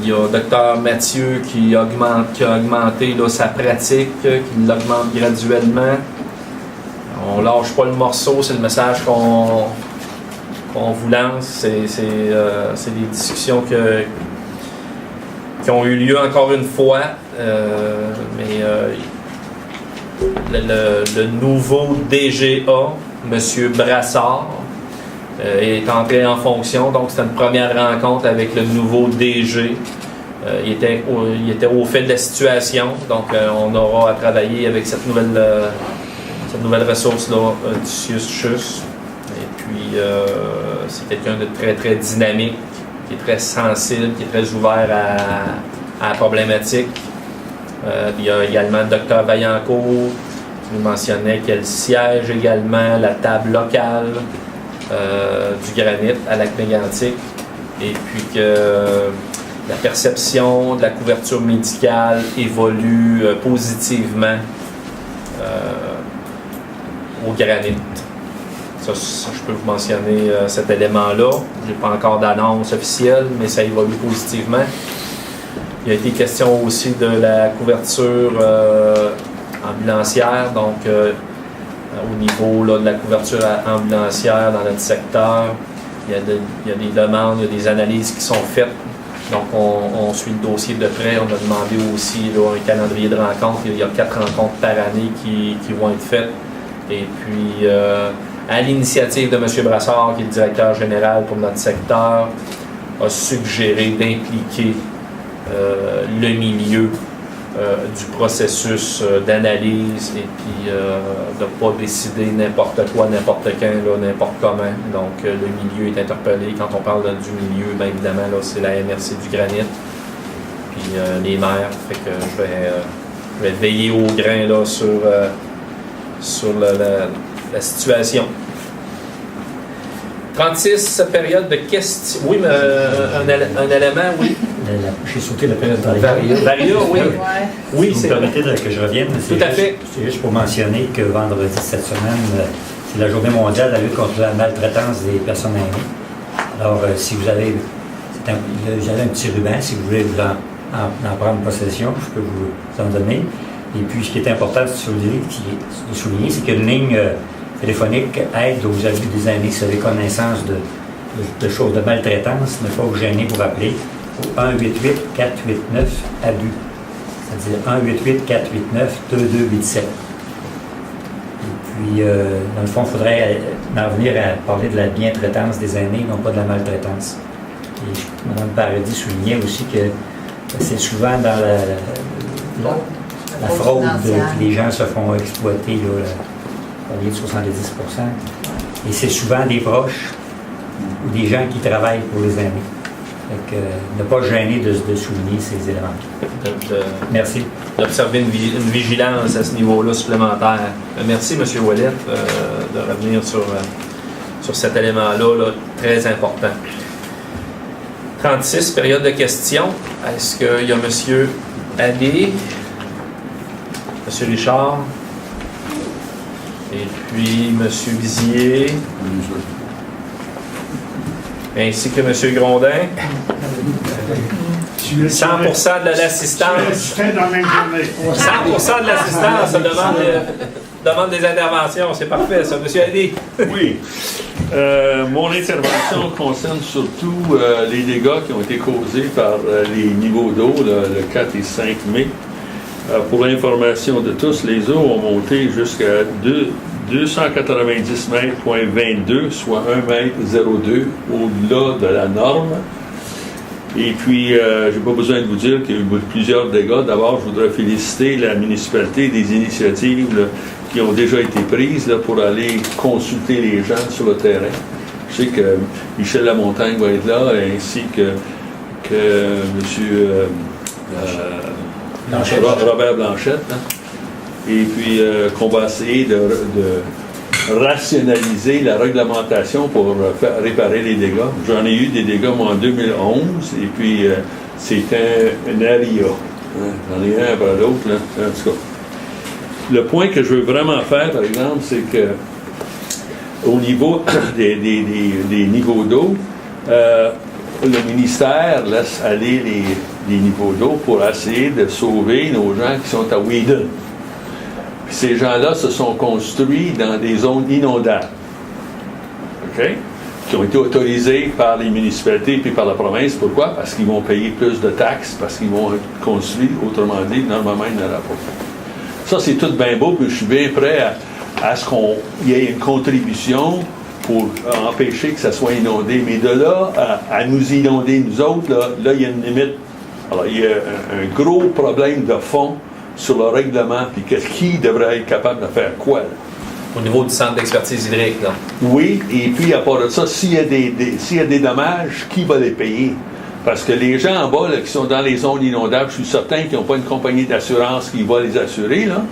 Il y a Dr Mathieu qui a augmenté là, sa pratique, qui l'augmente graduellement. On lâche pas le morceau, c'est le message qu'on vous lance. C'est des discussions qui ont eu lieu encore une fois. Mais le nouveau DGA, M. Brassard, est entré en fonction. Donc, c'était une première rencontre avec le nouveau DG. Il était au fait de la situation. Donc, on aura à travailler avec cette nouvelle ressource-là, Lucius Schuss. Et puis, c'est quelqu'un de très, très dynamique, qui est très sensible, qui est très ouvert à la problématique. Il y a également le Dr Vaillancourt, qui nous mentionnait qu'elle siège également la table locale du granit à Lac-Mégantic, et puis que la perception de la couverture médicale évolue positivement au granit. Ça, je peux vous mentionner cet élément-là. Je n'ai pas encore d'annonce officielle, mais ça évolue positivement. Il y a été question aussi de la couverture ambulancière, donc au niveau là, de la couverture ambulancière dans notre secteur. Il y a des demandes, il y a des analyses qui sont faites. Donc, on suit le dossier de près. On a demandé aussi là, un calendrier de rencontres. Il y a 4 rencontres par année qui vont être faites. Et puis, à l'initiative de M. Brassard, qui est le directeur général pour notre secteur, a suggéré d'impliquer le milieu du processus d'analyse et puis de ne pas décider n'importe quoi, n'importe quand, n'importe comment. Donc, le milieu est interpellé. Quand on parle du milieu, bien évidemment, là, c'est la MRC du granit, puis les maires. Fait que je vais veiller au grain là, sur la situation. 36, période de questions. Oui, mais un élément, oui. J'ai sauté la période de Varia, oui. Ouais. Oui, si vous me permettez que je revienne, tout à fait. C'est juste pour mentionner que vendredi cette semaine, c'est la journée mondiale de la lutte contre la maltraitance des personnes aînées. Alors, si vous avez un petit ruban, si vous voulez en prendre possession, je peux vous en donner. Et puis, ce qui est important de souligner, c'est qu'il y a une ligne téléphonique aide aux abus des aînés. Si vous avez connaissance de choses de maltraitance, ne pas vous gêner pour appeler au 1-888-489-ABUS. C'est-à-dire 1-888-489-2287. Et puis, dans le fond, il faudrait en venir à parler de la bientraitance des aînés, non pas de la maltraitance. Et Mme Paradis soulignait aussi que c'est souvent dans la fraude que les gens se font exploiter, là, on est de 70%. Et c'est souvent des proches ou des gens qui travaillent pour les aînés. Donc, ne pas gêner de souligner ces éléments. Merci. D'observer une vigilance à ce niveau-là supplémentaire. Merci, M. Ouellet, de revenir sur cet élément-là, là, très important. 36, période de questions. Est-ce qu'il y a M. Allé, M. Richard, et puis M. Bizier, ainsi que M. Grondin. 100% de l'assistance. 100% de l'assistance demande des interventions. C'est parfait, ça. M. Allé. Oui. Mon intervention concerne surtout les dégâts qui ont été causés par les niveaux d'eau le 4 et 5 mai. Pour l'information de tous, les eaux ont monté jusqu'à 290 mètres,22, soit 1 mètre 02 au-delà de la norme. Et puis, je n'ai pas besoin de vous dire qu'il y a eu plusieurs dégâts. D'abord, je voudrais féliciter la municipalité des initiatives là, qui ont déjà été prises là, pour aller consulter les gens sur le terrain. Je sais que Michel Lamontagne va être là, ainsi que M. Robert Blanchette. Hein. Et puis, qu'on va essayer de rationaliser la réglementation pour réparer les dégâts. J'en ai eu des dégâts, moi, en 2011, et puis c'était un aria. Hein? J'en ai un après l'autre, là. En tout cas. Le point que je veux vraiment faire, par exemple, c'est que au niveau des niveaux d'eau, le ministère laisse aller les niveaux d'eau pour essayer de sauver nos gens qui sont à Whedon. Puis ces gens-là se sont construits dans des zones inondables, OK? Qui ont été autorisées par les municipalités et par la province. Pourquoi? Parce qu'ils vont payer plus de taxes, parce qu'ils vont être construits, autrement dit, normalement, ils n'auraient pas. Ça, c'est tout bien beau, puis je suis bien prêt à ce qu'il y ait une contribution pour empêcher que ça soit inondé. Mais de là à nous inonder, nous autres, là, il y a une limite. Alors, il y a un gros problème de fond sur le règlement, puis qui devrait être capable de faire quoi, là? Au niveau du centre d'expertise hydrique, là. Oui, et puis à part de ça, s'il y a des dommages, qui va les payer? Parce que les gens en bas, là, qui sont dans les zones inondables, je suis certain qu'ils n'ont pas une compagnie d'assurance qui va les assurer, là.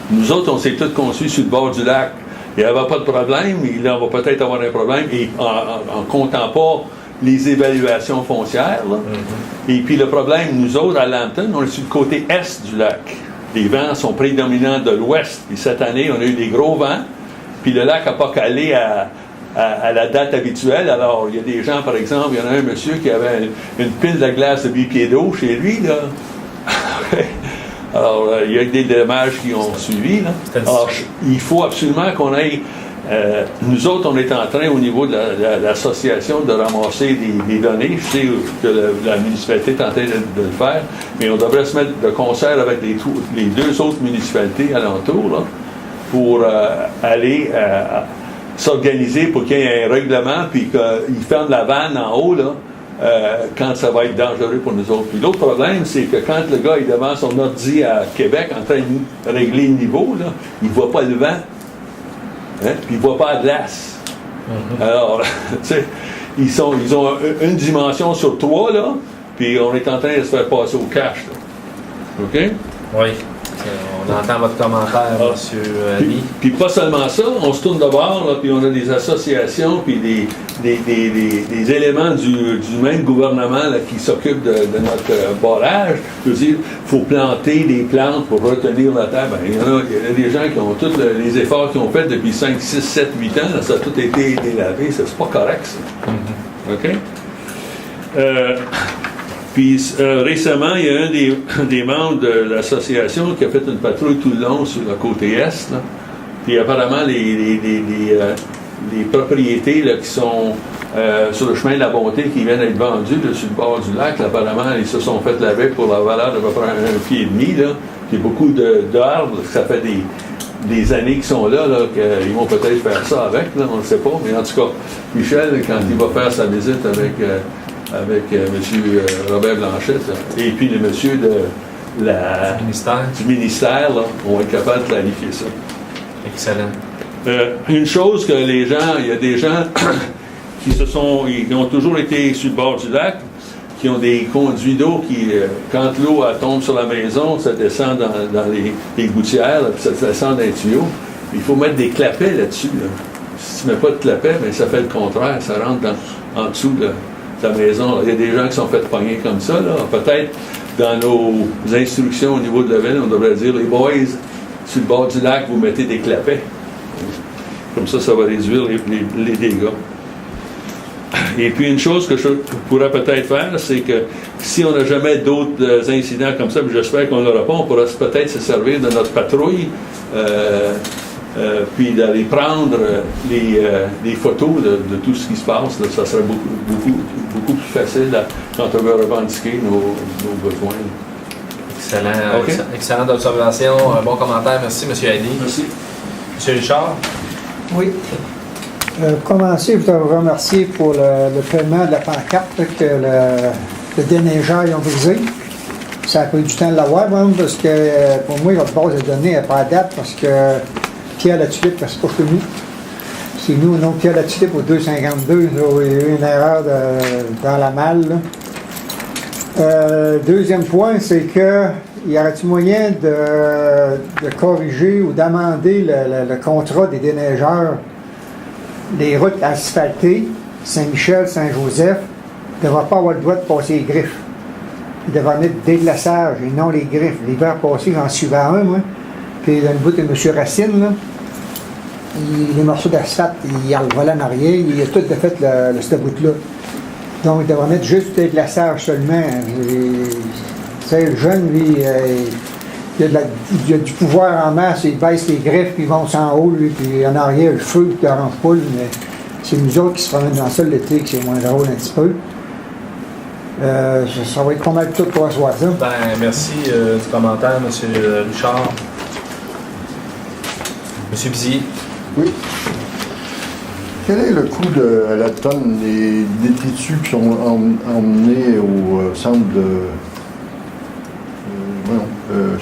Nous autres, on s'est tous construits sur le bord du lac. Il n'y avait pas de problème, mais là, on va peut-être avoir un problème, et en comptant pas les évaluations foncières, là. Mm-hmm. Et puis le problème, nous autres, à Lambton, on est sur le côté est du lac. Les vents sont prédominants de l'ouest. Et cette année, on a eu des gros vents. Puis le lac n'a pas calé à la date habituelle. Alors, il y a des gens, par exemple, il y en a un monsieur qui avait une pile de glace de 8 pieds d'eau chez lui, là. Alors, il y a des dommages qui ont suivi, là. Alors, il faut absolument qu'on aille... nous autres, on est en train, au niveau de l'association, de ramasser des données. Je sais que la municipalité est en train de le faire, mais on devrait se mettre de concert avec les deux autres municipalités alentours, là, pour aller s'organiser pour qu'il y ait un règlement, puis qu'ils ferment la vanne en haut, là, quand ça va être dangereux pour nous autres. Puis l'autre problème, c'est que quand le gars est devant son ordi à Québec, en train de régler le niveau, là, il ne voit pas le vent. Hein? Puis ils ne voient pas de glace. Mm-hmm. Alors, tu sais, ils ont une dimension sur 3, là, puis on est en train de se faire passer au cash, là. OK? Oui. On entend votre commentaire, M. Ali. Puis pas seulement ça, on se tourne de bord, là, puis on a des associations, puis des éléments du même gouvernement là, qui s'occupent de notre barrage. Je veux dire, il faut planter des plantes pour retenir la terre. Ben, il y a des gens qui ont tous les efforts qu'ils ont faits depuis 5, 6, 7, 8 ans. Là, ça a tout été délavé. C'est pas correct, ça. Mm-hmm. OK? Puis récemment, il y a un des membres de l'association qui a fait une patrouille tout le long sur le côté est. Là. Puis apparemment, les propriétés là, qui sont sur le chemin de la Bonté qui viennent d'être vendues là, sur le bord du lac, là, apparemment, ils se sont fait laver pour la valeur d'à peu près 1,5 pied. Là. Il y a beaucoup d'arbres, ça fait des années qu'ils sont là, qu'ils vont peut-être faire ça avec, là, on ne le sait pas. Mais en tout cas, Michel, quand il va faire sa visite avec M. Robert Blanchette, là, et puis le monsieur du ministère là, on va être capable de clarifier ça. Excellent. Une chose que les gens, il y a des gens qui ont toujours été sur le bord du lac, qui ont des conduits d'eau qui, quand l'eau tombe sur la maison, ça descend dans les gouttières, là, puis ça descend dans les tuyaux. Il faut mettre des clapets là-dessus. Là. Si tu ne mets pas de clapets, bien, ça fait le contraire, ça rentre en dessous de la maison. Là. Il y a des gens qui sont fait pogner comme ça. Là. Peut-être dans nos instructions au niveau de la ville, on devrait dire, les boys, sur le bord du lac, vous mettez des clapets. Comme ça va réduire les dégâts. Et puis une chose que je pourrais peut-être faire, c'est que si on n'a jamais d'autres incidents comme ça, puis j'espère qu'on n'aura pas, on pourra peut-être se servir de notre patrouille puis d'aller prendre les photos de tout ce qui se passe, là, ça serait beaucoup plus facile quand on veut revendiquer nos besoins. Excellent. OK. Excellente observation. Un bon commentaire. Merci, M. Heidi. Merci. M. Richard. Oui. Commencer, je voudrais vous remercier pour le paiement de la pancarte là, que le déneigeur ils ont brisé. Ça a pris du temps de l'avoir, même, parce que pour moi, votre base de données n'est pas à date parce que Pierre la Tulipe, c'est pas chez nous. C'est nous, non, Pierre la Tulipe au 252, là, où il y a eu une erreur dans la malle. Deuxième point, c'est que y aurait-il moyen de corriger ou d'amender le contrat des déneigeurs des routes asphaltées, Saint-Michel, Saint-Joseph, ne devraient pas avoir le droit de passer les griffes. Ils devraient mettre déglaçage et non les griffes. L'hiver passé, j'en suivais un, moi. Puis dans le bout de M. Racine, là, les morceaux d'asphalte, il a le volant en arrière, il a tout fait ce bout-là. Donc, il devrait mettre juste du déglaçage seulement. Tu sais, le jeune, lui, il a du pouvoir en masse, il baisse les griffes, puis il monte en haut, lui, puis en arrière, le feu, puis il n'arrange pas, mais c'est nous autres qui se promènent dans ça l'été, que c'est moins drôle un petit peu. Ça va être pas mal tout pour ce soir, ça. Ben, merci du commentaire, M. Richard. M. Bizier. Oui. Quel est le coût à la tonne des détritus qui sont emmenés au centre de...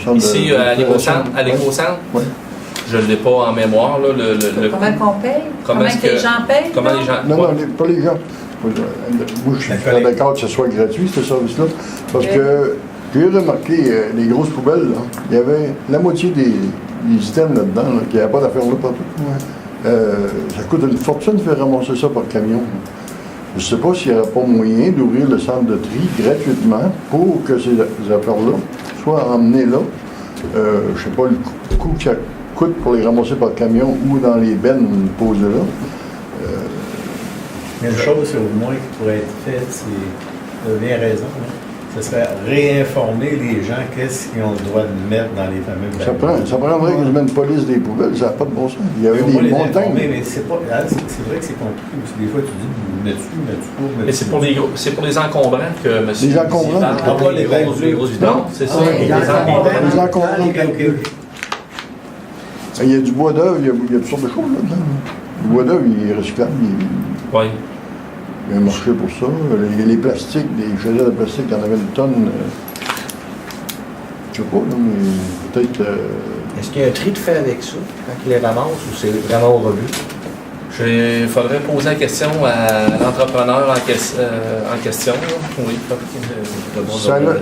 centre Ici, de- à l'éco-centre? À l'éco-centtre? Oui. Je ne l'ai pas en mémoire, là, Comment qu'on paye? Comment Comment est-ce que les que- gens payent? Comment là? les gens... Non, non, pas les gens. Moi, je suis très d'accord que ce soit gratuit, ce service-là, parce que j'ai remarqué, les grosses poubelles, là, il y avait la moitié des items là-dedans, là, qui n'avaient pas d'affaires là partout. Ça coûte une fortune de faire ramasser ça par camion. Je ne sais pas s'il n'y aurait pas moyen d'ouvrir le centre de tri gratuitement pour que ces affaires-là soient emmenées là. Je ne sais pas le coût que ça coûte pour les ramasser par camion ou dans les bennes posées là. Mais une chose, au moins, qui pourrait être faite, c'est, vous avez bien raison, hein, ce serait réinformer les gens qu'est-ce qu'ils ont le droit de mettre dans les fameux bacs. Ça prendrait quasiment une police des poubelles, ça n'a pas de bon sens. Il y avait Mais on va des les montagnes. informer, mais c'est pas, c'est vrai que c'est compliqué aussi. Des fois, tu dis, mets-tu pas, Mais c'est pour les encombrants que M. Les encombrants? Bizier parle. Ah, pas les bacs bleus. Non, c'est ça. Les encombrants. Il y a du bois d'œuvre, il y a toutes sortes de choses là-dedans. Le bois d'œuvre, il est recyclable, Oui. il y a un marché pour ça. Les plastiques, des chalets de plastique, il y en avait une tonne. Je sais pas, là, mais peut-être. Est-ce qu'il y a un tri de fait avec ça, quand il les ramasse, ou c'est vraiment au rebut? Il faudrait poser la question à l'entrepreneur en question. Là. Oui.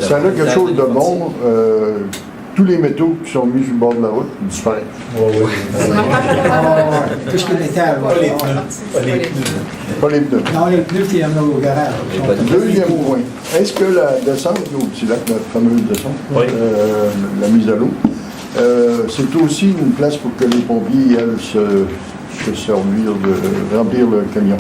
Ça a quelque chose de bon. Tous les métaux qui sont mis sur le bord de la route disparaissent. Tout ce qui est métal. Pas les ouais. pneus. Pas les pneus. Non, les pneus, puis il y en a au garage. Deuxième point. Est-ce que la descente au petit lac, la fameuse descente, Oui. la mise à l'eau, c'est aussi une place pour que les pompiers aillent se servir de remplir le camion?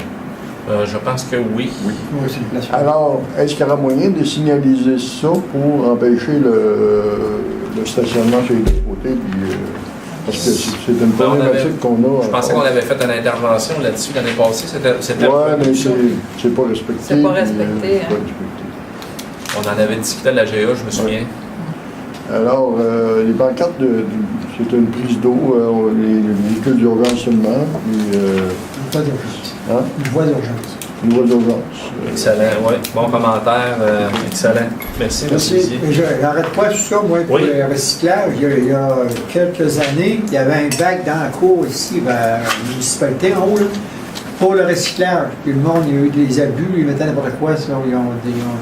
Je pense que oui. Oui, c'est une place. Alors, est-ce qu'il y aura moyen de signaliser ça pour empêcher le stationnement chez les côtés? Parce que c'est une problématique qu'on a. Je pensais qu'on avait fait une intervention là-dessus l'année passée. C'était Oui, mais c'est pas respecté. C'est pas puis, respecté, c'est pas hein. respecté. On en avait discuté à la GA, je me souviens. Alors, les pancartes, c'est une prise d'eau, les véhicules d'urgence seulement, puis Une voie d'urgence. hein, Une voie d'urgence. une voie d'urgence. Excellent, oui. Bon commentaire, excellent. Merci, M. Bizier. J'arrête pas tout ça, moi, pour Oui. le recyclage. Il y a quelques années, il y avait un bac dans la cour ici, vers la municipalité en haut, là, pour le recyclage. Puis le monde, il y a eu des abus, ils mettaient n'importe quoi, ça, ils ont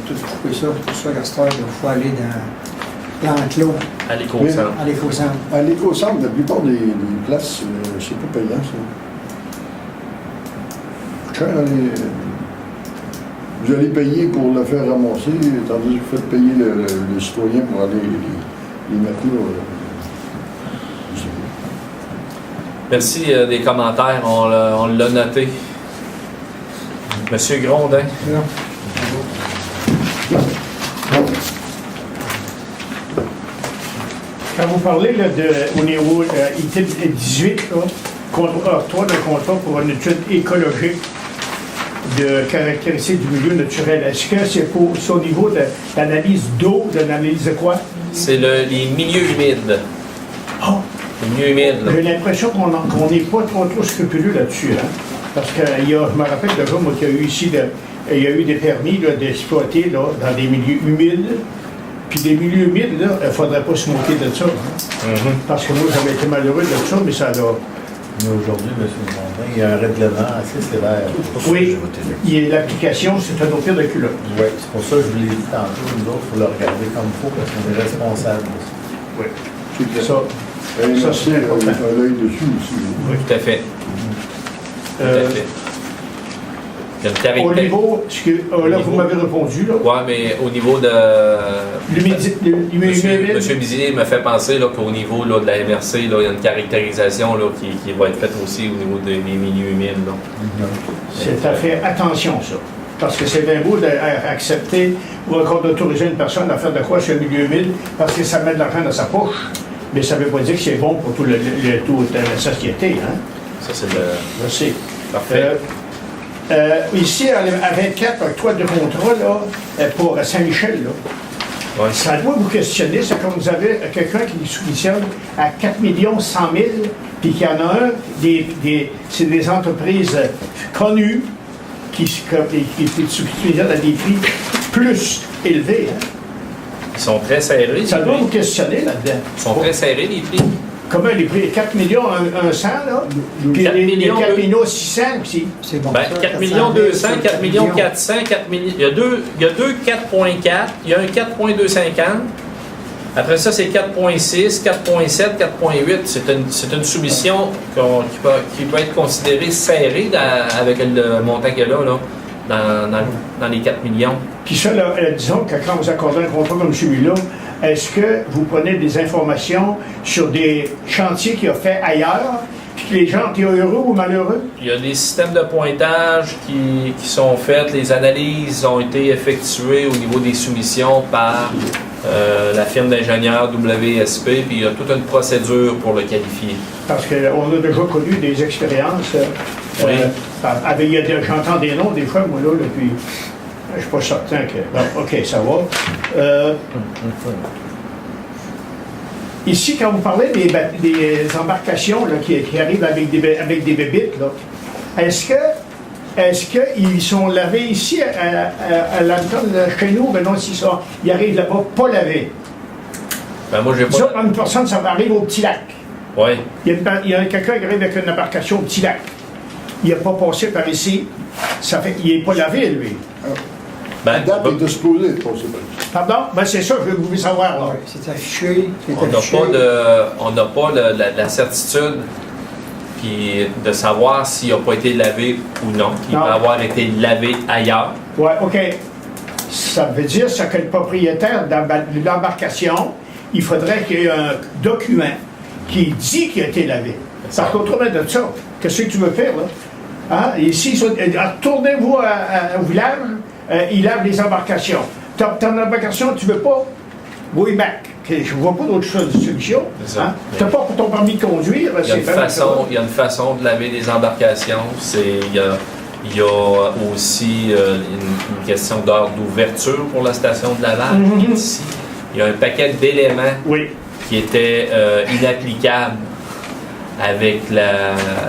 tout coupé ça. C'est pour ça qu'à cette heure, il faut aller dans l'enclos, À l'éco-centre. à l'éco-centre. À l'éco-centre, la plupart des places, c'est pas payant, ça. Cher, vous allez payer pour le faire ramasser, tandis que vous faites payer le citoyen pour aller les mettre là. Je sais pas. Merci des commentaires, on l'a noté. Monsieur Grondin. Quand vous parlez là, au niveau item 18, octroi de contrat pour une étude écologique de caractéristiques du milieu naturel, est-ce que c'est au niveau de l'analyse d'eau, de l'analyse de quoi? C'est les milieux humides. Oh. Les milieux humides, là. J'ai l'impression qu'on n'est pas trop scrupuleux là-dessus. Hein? Parce que je me rappelle de moi qu'il y a eu ici, il y a eu des permis d'exploiter dans des milieux humides. Puis des milieux humides, il ne faudrait pas se moquer de ça. Hein? Parce que moi, j'avais été malheureux de ça, mais ça a... Mais aujourd'hui, M. Montin, il y a un règlement assez sévère. Oui, l'application, c'est un autre pire de culotte. Oui, c'est pour ça que je vous l'ai dit tantôt, nous autres, il faut le regarder comme il faut, parce qu'on est responsable. Oui. C'est Ça, c'est important. un œil dessus aussi. Oui, tout à fait. Tout à fait. Il y a une caractéristique. Au niveau, là, vous m'avez répondu, là. Oui, mais au niveau de... Monsieur Bizier me fait penser là, qu'au niveau là, de la MRC, là, il y a une caractérisation là, qui va être faite aussi au niveau des milieux humides. Là. C'est à faire attention, ça. Parce que c'est bien beau d'accepter ou encore d'autoriser une personne à faire de quoi sur le milieu humide parce que ça met de l'argent dans sa poche. Mais ça ne veut pas dire que c'est bon pour toute la société. Hein? Ça, c'est le... Merci. Parfait. Ici, à 24, octroi de contrat là, pour Saint-Michel, là, Ouais. ça doit vous questionner. C'est comme vous avez quelqu'un qui soumissionne à 4 100 000 puis qu'il y en a un, c'est des entreprises connues qui soumissionnent à des prix plus élevés. Hein? Ils sont très serrés. Ça doit vous questionner là-dedans. Ils sont très serrés, les prix. Comment les prix? 4 millions 100, là? Puis 4 les millions 4 millions 600 aussi. C'est bon. Ben, ça, 4 millions 200, 4 millions 400 400, 4 millions... Il y a deux 4.4, il y a un 4.250. Après ça, c'est 4.6, 4.7, 4.8. C'est une soumission qui peut être considérée serrée avec le montant qu'elle a là, dans les 4 millions. Puis ça, là, disons que quand vous accordez un contrat comme celui-là, est-ce que vous prenez des informations sur des chantiers qu'il a fait ailleurs, puis que les gens étaient heureux ou malheureux? Il y a des systèmes de pointage qui sont faits. Les analyses ont été effectuées au niveau des soumissions par la firme d'ingénieurs WSP, puis il y a toute une procédure pour le qualifier. Parce qu'on a déjà connu des expériences. Oui. J'entends des noms des fois, moi, là, puis je ne suis pas certain que... Bon, OK, ça va. Ici, quand vous parlez des embarcations là, qui arrivent avec des bébites, là, est-ce qu'ils sont lavés ici à l'Anton chez nous? Ben non, ils arrivent là-bas pas lavés. Ben moi, j'ai pas... Ça, une personne, ça arrive au Petit Lac. Oui. Il y a quelqu'un qui arrive avec une embarcation au Petit Lac. Il n'a pas passé par ici. Il n'est pas lavé, lui. La date est exposée de passer par ici. Pardon? Ben c'est ça, je voulais savoir. Là. Ouais, c'est affiché. On n'a pas la certitude puis de savoir s'il n'a pas été lavé ou non. Il Non. peut avoir été lavé ailleurs. Oui, OK. Ça veut dire que le propriétaire de l'embarcation, il faudrait qu'il y ait un document qui dit qu'il a été lavé. Parce qu'autrement de ça, qu'est-ce que tu veux faire, là? Hein? Ici, retournez-vous au village, ils lavent les embarcations. Ton embarcation, tu veux pas? Oui, back. Je ne vois pas d'autre solution. Hein? Tu n'as pas ton permis de conduire. Il y a une façon de laver les embarcations. Il y a aussi une question d'heure d'ouverture pour la station de lavage qui est ici. Il y a un paquet d'éléments qui étaient inapplicables avec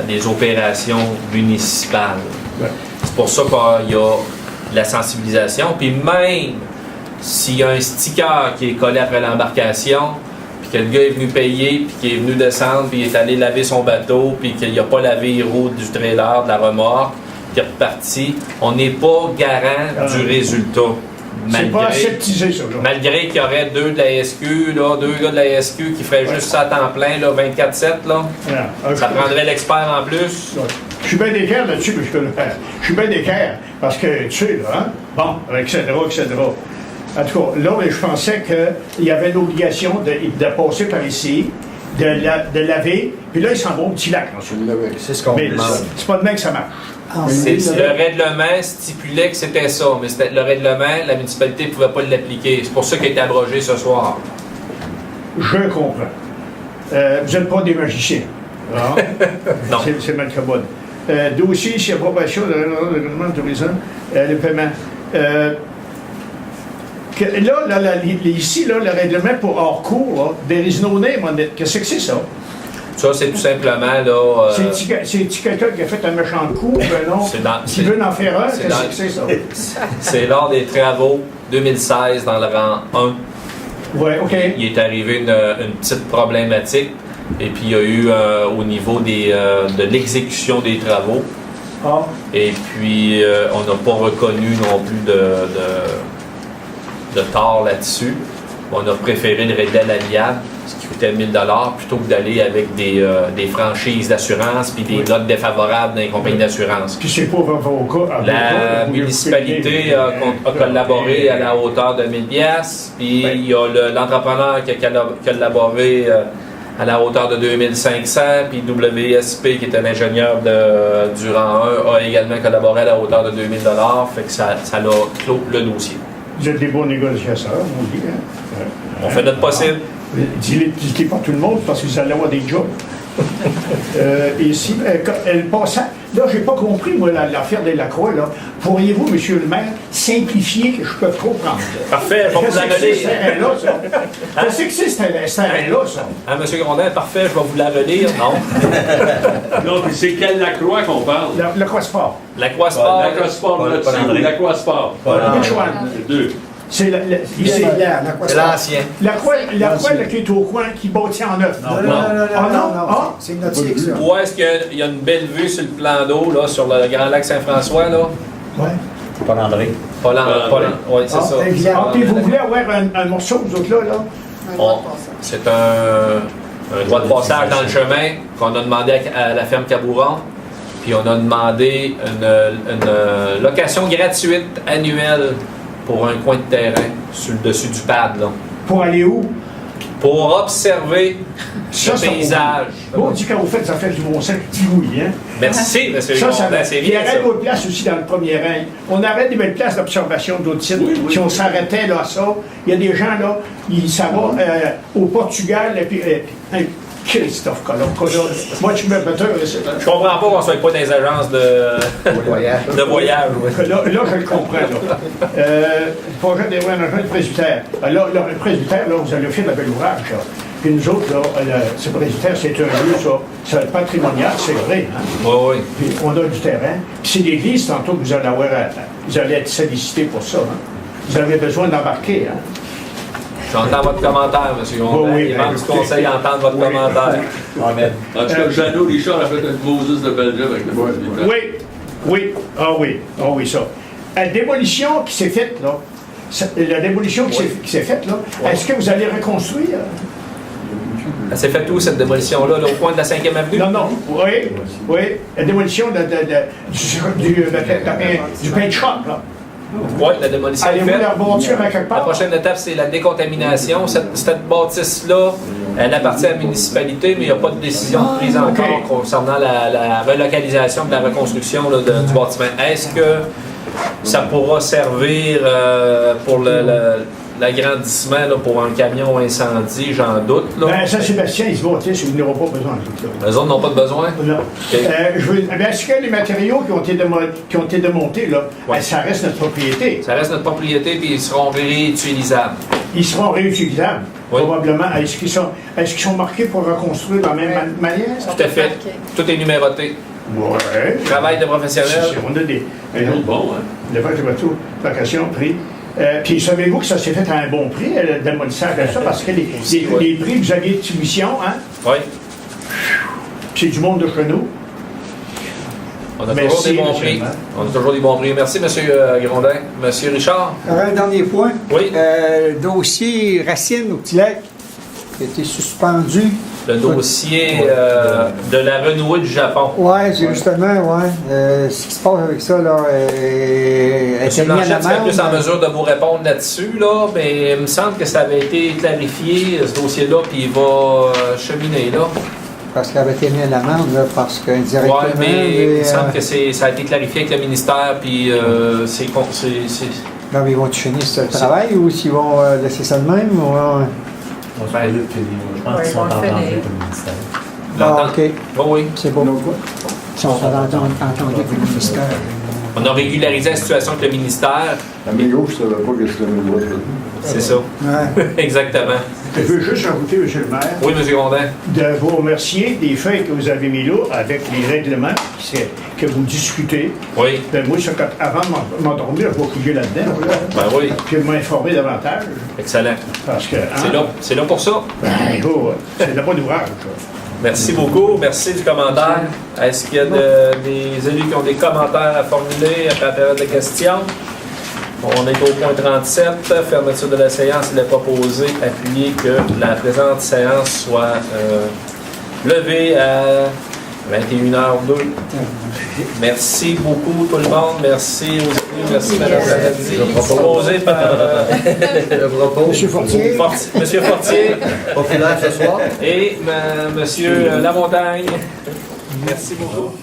les opérations municipales. Ouais. C'est pour ça qu'il y a la sensibilisation. Puis même s'il y a un sticker qui est collé après l'embarcation, puis que le gars est venu payer, puis qu'il est venu descendre, puis il est allé laver son bateau, puis qu'il n'a pas lavé les roues du trailer, de la remorque, qui est reparti, on n'est pas garant du résultat. C'est pas aseptisé, ça. Malgré qu'il y aurait deux gars de la SQ qui feraient juste ça à temps plein, là, 24/7, là, ça prendrait l'expert en plus. Je suis bien d'équerre là-dessus, mais je peux le faire. Je suis bien d'équerre, parce que, tu sais, là, hein? Bon, etc., etc. En tout cas, là, je pensais qu'il y avait l'obligation de passer par ici, de laver, puis là, ils s'en vont au Petit Lac. C'est ce qu'on Mais demande. c'est pas de même que ça marche. Le règlement stipulait que c'était ça, mais le règlement, la municipalité ne pouvait pas l'appliquer. C'est pour ça qu'il a été abrogé ce soir. Je comprends. Vous n'êtes pas des magiciens. Ah. Non. C'est mal commode. Dossier sur approbation de règlement autorisant le paiement. Ici, là, le règlement pour hors cours, there is no name on it. Qu'est-ce que c'est ça? Ça, c'est tout simplement, là... C'est-tu quelqu'un qui a fait un méchant coup? Non? Qui veut en faire un? Qu'est-ce que c'est ça? C'est lors des travaux 2016 dans le rang 1. Oui, OK. Il est arrivé une petite problématique. Et puis, il y a eu au niveau de l'exécution des travaux. Ah. Et puis, on n'a pas reconnu non plus de tort là-dessus. On a préféré le régler à l'amiable, ce qui coûtait 1 000 $ plutôt que d'aller avec des franchises d'assurance puis des notes défavorables dans les compagnies d'assurance. Puis c'est pour avocat. La municipalité a collaboré à la hauteur de 1 000 $, puis il y a l'entrepreneur qui a collaboré à la hauteur de 2 500, puis WSP, qui était l'ingénieur du rang 1, a également collaboré à la hauteur de 2 000 $, fait que ça l'a clos le dossier. Vous êtes des bons négociateurs, on dit. Hein? On fait notre possible. Dites pas tout le monde parce que vous allez avoir des jobs. Ici, le passant, là, j'ai pas compris, moi, l'affaire des Lacroix, là. Pourriez-vous, monsieur le maire, simplifier que je peux trop prendre? Parfait, je vais vous la relire. Qu'est-ce que c'est, ce terrain-là, ça? Ah, monsieur Grondin, parfait, je vais vous la relire. Non. Non, puis c'est quelle Lacroix qu'on parle? L'Aquasport. L'Aquasport. L'Aquasport, là-dessus, ou l'Aquasport? Which one? Les deux. C'est l'ancien. L'Aqua qui est au coin, qui bâtit en neuf. Non. C'est une nautique, ça. Où est-ce qu'il y a une belle vue sur le plan d'eau, là, sur le Grand Lac Saint-François, là? Ouais. C'est pas l'André. Paul oui, c'est ça. Puis vous voulez avoir un morceau, vous autres, là? C'est un droit de passage dans le chemin qu'on a demandé à la ferme Cabouron. Puis on a demandé une location gratuite annuelle pour un coin de terrain sur le dessus du pad, là. Pour aller où? Pour observer le paysage. Bon, on dit quand vous faites ça fait du bon sens, petit oui, hein? Merci, monsieur Grondin, c'est Il y bien aurait ça. d'autres places aussi dans le premier rang. On arrête des belles places d'observation d'autres sites. Si on s'arrêtait là à ça, il y a des gens là, ça va au Portugal, et puis Christophe Colomb. Moi, tu me batteur. Je comprends pas qu'on soit pas dans les agences de voyage. Là, je le comprends. Projet des de presbytère. Là, le presbytère, là, vous allez faire de bel ouvrage. Là. Puis nous autres, là, ce presbytère, c'est un lieu, ça va être patrimonial, c'est vrai. Hein? Oui. Puis on a du terrain. Puis c'est l'église, tantôt, que vous allez vous allez être sollicité pour ça. Hein? Vous avez besoin d'embarquer. Hein? J'entends votre commentaire, monsieur Grondin. Oui, Les membres du conseil entendent votre commentaire. Amen. En tout cas, Jeannot Richard a fait une Moses de belle job avec le presbytère. Oui, ça. La démolition qui s'est faite, là, est-ce que vous allez reconstruire? Elle s'est faite où, cette démolition-là, là, au coin de la 5e avenue? Non. Oui. La démolition du paint shop, là. Oui, la démolition est Allez-vous faite. la rebâtir à quelque part? La prochaine étape, c'est la décontamination. Cette bâtisse-là, elle appartient à la municipalité, mais il n'y a pas de décision prise encore concernant la relocalisation de la reconstruction là, du bâtiment. Est-ce que ça pourra servir pour l'agrandissement là, pour un camion incendie? J'en doute. Là. Ben, Saint-Sébastien, ils se bâtissent, ils n'auront pas besoin de tout ça. Les autres n'ont pas de besoin? Non. Okay. Est-ce que les matériaux qui ont été démontés, là, ça reste notre propriété? Ça reste notre propriété, puis ils seront réutilisables. Ils seront réutilisables, oui. Probablement. Est-ce qu'ils sont marqués pour reconstruire de la même manière? Tout à fait. Tout est numéroté. Oui. Travail de professionnel. On a des... Bon, hein? Le fait de bateau, vacation, prix. Puis savez-vous que ça s'est fait à un bon prix, le démolissage de ça, parce que les prix, vous aviez de tuition, hein? Oui. C'est du monde de chez nous. On a toujours des bons prix. On a toujours des bons prix. Merci, M. Grondin. M. Richard? Un dernier point. Oui. Le dossier Racine au Petit-Lac qui a été suspendu. Le dossier de la renouée du Japon. Oui, justement, ce qui se passe avec ça, là, M. Blanchette serait plus en mesure de vous répondre là-dessus, là, mais il me semble que ça avait été clarifié, ce dossier-là, puis il va cheminer, là. Parce qu'il avait été mis à l'amende, là, parce qu'indirectement... Oui, mais il me semble que ça a été clarifié avec le ministère, puis c'est... Non, mais ils vont finir ce travail ou s'ils vont laisser ça de même? Ou, On se peut finir. Je pense Ouais, qu'ils sont on le entendus fait, avec le ministère. Ah, OK. Bon, oui. C'est bon. Donc, quoi? Ils sont entendus avec le ministère. On a régularisé la situation avec le ministère. À mes gauches, je ne savais pas que c'était mes droits. C'est ça. Ouais. Exactement. Je veux juste rajouter, M. le maire, Oui, M. Grondin. de vous remercier des faits que vous avez mis là avec les règlements que vous discutez. Oui. Ben, moi, avant de m'endormir, je vais fouiller là-dedans, Ben oui. puis m'informer davantage. Excellent. Parce que, hein, C'est là pour ça. ben, gars, c'est de la bonne ouvrage. ça. Merci beaucoup. Merci du commentaire. Est-ce qu'il y a des élus qui ont des commentaires à formuler après la période de questions? On est au point 37, fermeture de la séance. Il est proposé, appuyé que la présente séance soit levée à 21h02. Merci beaucoup tout le monde. Merci aux élus. Merci Mme Paradis. Proposé par Je propose. Monsieur Fortier. Monsieur Fortier Populaire ce soir. et Monsieur Lamontagne. Merci beaucoup.